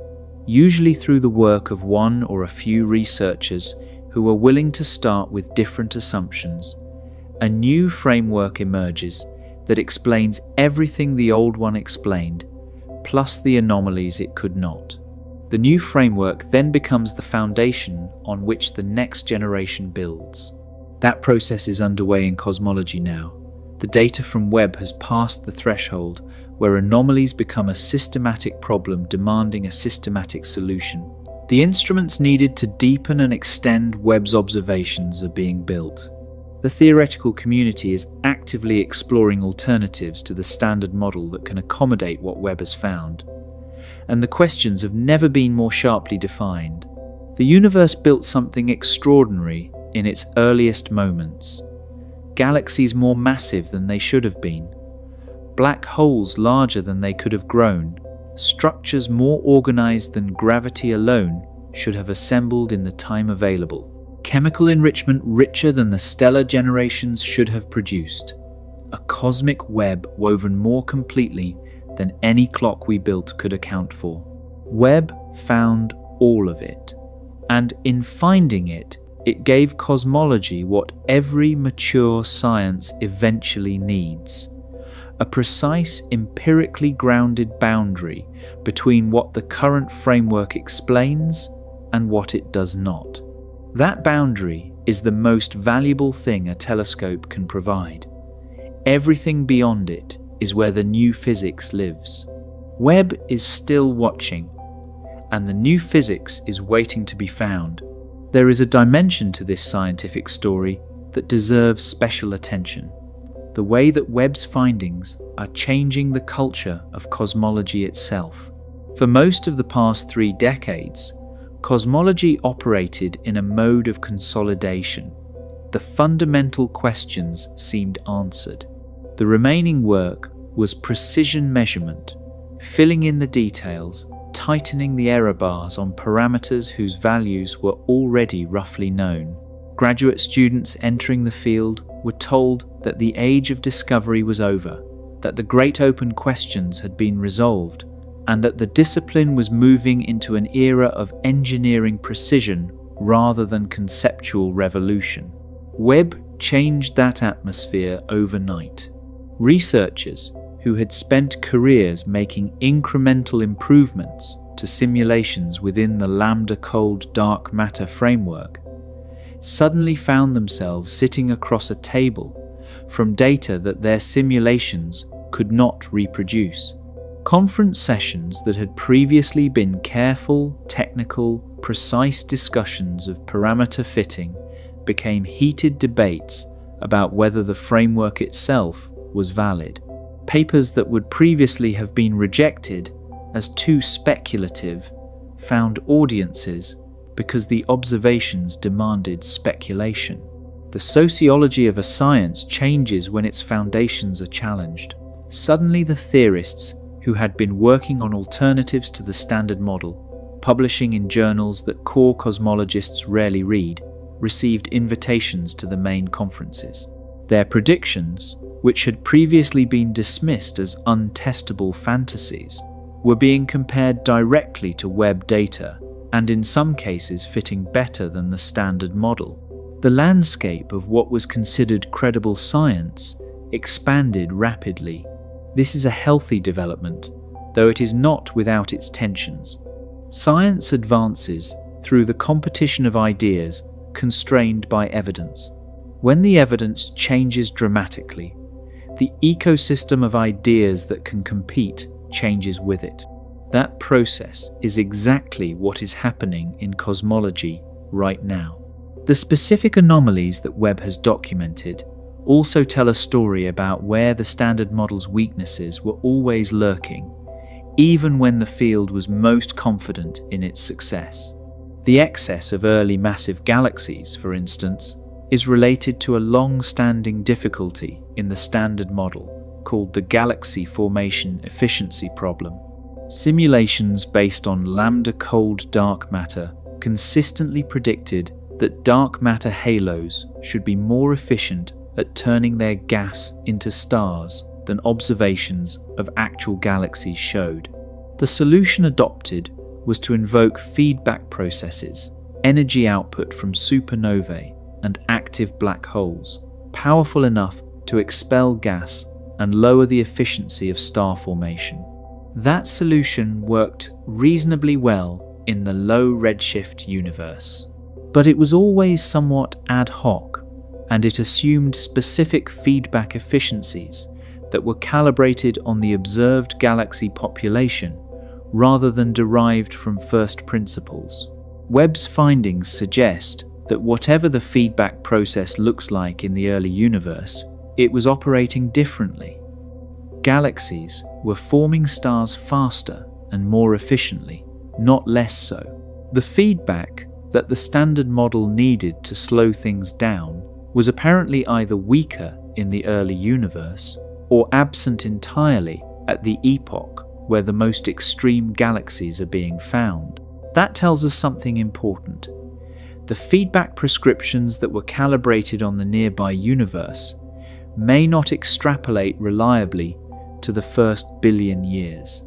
usually through the work of one or a few researchers who are willing to start with different assumptions, a new framework emerges that explains everything the old one explained, plus the anomalies it could not. The new framework then becomes the foundation on which the next generation builds. That process is underway in cosmology now. The data from Webb has passed the threshold where anomalies become a systematic problem demanding a systematic solution. The instruments needed to deepen and extend Webb's observations are being built. The theoretical community is actively exploring alternatives to the standard model that can accommodate what Webb has found. and the questions have never been more sharply defined. The universe built something extraordinary in its earliest moments. Galaxies more massive than they should have been. Black holes larger than they could have grown. Structures more organized than gravity alone should have assembled in the time available. Chemical enrichment richer than the stellar generations should have produced. A cosmic web woven more completely than any clock we built could account for. Webb found all of it. And in finding it, it gave cosmology what every mature science eventually needs: a precise, empirically grounded boundary between what the current framework explains and what it does not. That boundary is the most valuable thing a telescope can provide. Everything beyond it is where the new physics lives. Webb is still watching, and the new physics is waiting to be found. There is a dimension to this scientific story that deserves special attention: the way that Webb's findings are changing the culture of cosmology itself. For most of the past 3 decades, cosmology operated in a mode of consolidation. The fundamental questions seemed answered. The remaining work was precision measurement, filling in the details, tightening the error bars on parameters whose values were already roughly known. Graduate students entering the field were told that the age of discovery was over, that the great open questions had been resolved, and that the discipline was moving into an era of engineering precision rather than conceptual revolution. Webb changed that atmosphere overnight. Researchers who had spent careers making incremental improvements to simulations within the Lambda Cold Dark Matter framework suddenly found themselves sitting across a table from data that their simulations could not reproduce. Conference sessions that had previously been careful, technical, precise discussions of parameter fitting became heated debates about whether the framework itself was valid. Papers that would previously have been rejected as too speculative found audiences because the observations demanded speculation. The sociology of a science changes when its foundations are challenged. Suddenly the theorists who had been working on alternatives to the standard model, publishing in journals that core cosmologists rarely read, received invitations to the main conferences. Their predictions, which had previously been dismissed as untestable fantasies, were being compared directly to Webb data, and in some cases fitting better than the standard model. The landscape of what was considered credible science expanded rapidly. This is a healthy development, though it is not without its tensions. Science advances through the competition of ideas constrained by evidence. When the evidence changes dramatically, the ecosystem of ideas that can compete changes with it. That process is exactly what is happening in cosmology right now. The specific anomalies that Webb has documented also tell a story about where the standard model's weaknesses were always lurking, even when the field was most confident in its success. The excess of early massive galaxies, for instance, is related to a long-standing difficulty in the standard model called the galaxy formation efficiency problem. Simulations based on Lambda Cold Dark Matter consistently predicted that dark matter halos should be more efficient at turning their gas into stars than observations of actual galaxies showed. The solution adopted was to invoke feedback processes, energy output from supernovae and active black holes, powerful enough to expel gas and lower the efficiency of star formation. That solution worked reasonably well in the low redshift universe, but it was always somewhat ad hoc, and it assumed specific feedback efficiencies that were calibrated on the observed galaxy population rather than derived from first principles. Webb's findings suggest that whatever the feedback process looks like in the early universe, it was operating differently. Galaxies were forming stars faster and more efficiently, not less so. The feedback that the standard model needed to slow things down was apparently either weaker in the early universe or absent entirely at the epoch where the most extreme galaxies are being found. That tells us something important. The feedback prescriptions that were calibrated on the nearby universe may not extrapolate reliably to the first billion years.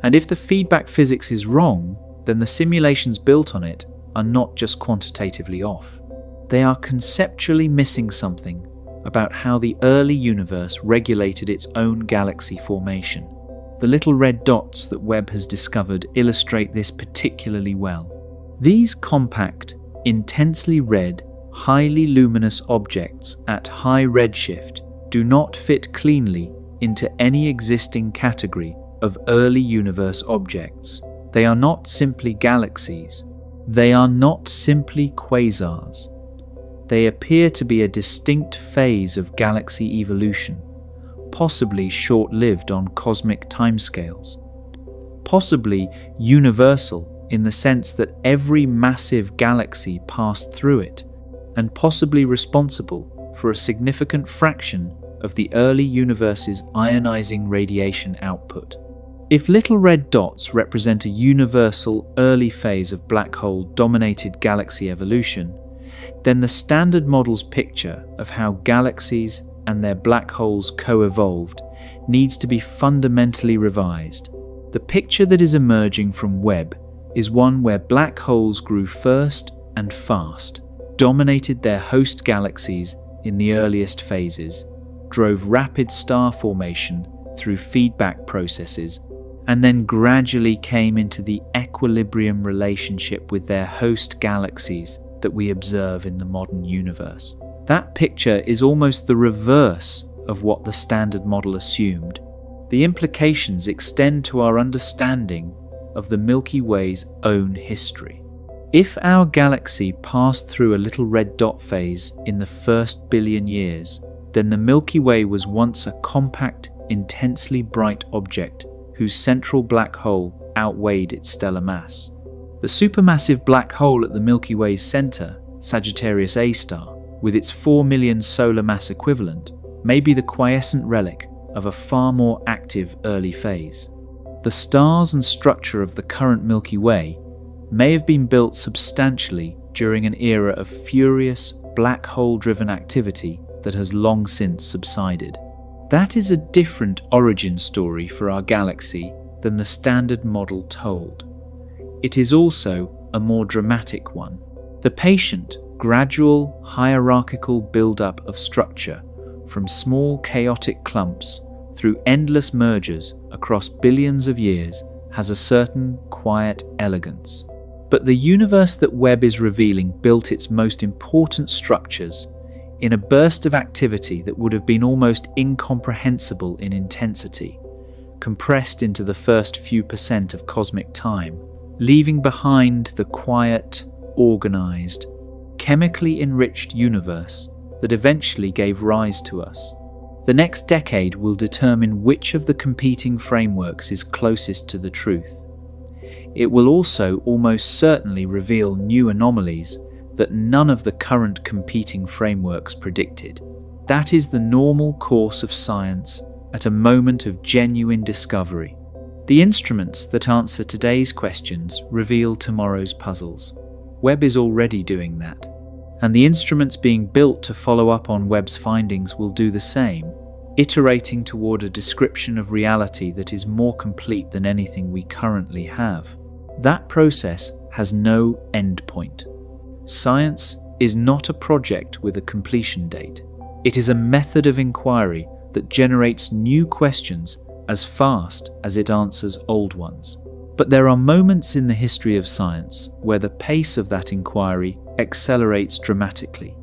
And if the feedback physics is wrong, then the simulations built on it are not just quantitatively off. They are conceptually missing something about how the early universe regulated its own galaxy formation. The little red dots that Webb has discovered illustrate this particularly well. These compact, intensely red, highly luminous objects at high redshift do not fit cleanly into any existing category of early universe objects. They are not simply galaxies. They are not simply quasars. They appear to be a distinct phase of galaxy evolution, possibly short-lived on cosmic timescales, possibly universal in the sense that every massive galaxy passed through it, and possibly responsible for a significant fraction of the early universe's ionizing radiation output. If little red dots represent a universal early phase of black hole-dominated galaxy evolution, then the standard model's picture of how galaxies and their black holes co-evolved needs to be fundamentally revised. The picture that is emerging from Webb is one where black holes grew first and fast, dominated their host galaxies in the earliest phases, drove rapid star formation through feedback processes, and then gradually came into the equilibrium relationship with their host galaxies that we observe in the modern universe. That picture is almost the reverse of what the standard model assumed. The implications extend to our understanding of the Milky Way's own history. If our galaxy passed through a little red dot phase in the first billion years, then the Milky Way was once a compact, intensely bright object whose central black hole outweighed its stellar mass. The supermassive black hole at the Milky Way's center, Sagittarius A star, with its 4 million solar mass equivalent, may be the quiescent relic of a far more active early phase. The stars and structure of the current Milky Way may have been built substantially during an era of furious, black hole-driven activity that has long since subsided. That is a different origin story for our galaxy than the standard model told. It is also a more dramatic one. The patient, gradual, hierarchical build-up of structure from small chaotic clumps through endless mergers across billions of years has a certain quiet elegance. But the universe that Webb is revealing built its most important structures in a burst of activity that would have been almost incomprehensible in intensity, compressed into the first few percent of cosmic time, leaving behind the quiet, organized, chemically enriched universe that eventually gave rise to us. The next decade will determine which of the competing frameworks is closest to the truth. It will also almost certainly reveal new anomalies that none of the current competing frameworks predicted. That is the normal course of science at a moment of genuine discovery. The instruments that answer today's questions reveal tomorrow's puzzles. Webb is already doing that, and the instruments being built to follow up on Webb's findings will do the same, iterating toward a description of reality that is more complete than anything we currently have. That process has no endpoint. Science is not a project with a completion date. It is a method of inquiry that generates new questions as fast as it answers old ones. But there are moments in the history of science where the pace of that inquiry accelerates dramatically,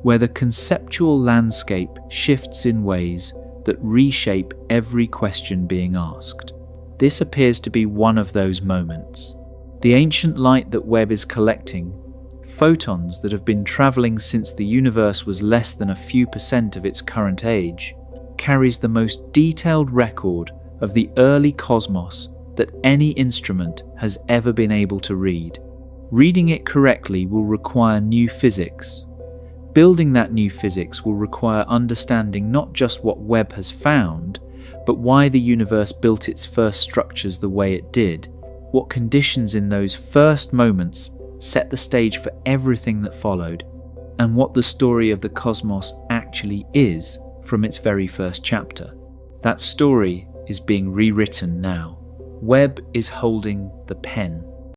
where the conceptual landscape shifts in ways that reshape every question being asked. This appears to be one of those moments. The ancient light that Webb is collecting, photons that have been traveling since the universe was less than a few percent of its current age, carries the most detailed record of the early cosmos that any instrument has ever been able to read. Reading it correctly will require new physics. Building that new physics will require understanding not just what Webb has found, but why the universe built its first structures the way it did, what conditions in those first moments set the stage for everything that followed, and what the story of the cosmos actually is from its very first chapter. That story is being rewritten now. Webb is holding the pen.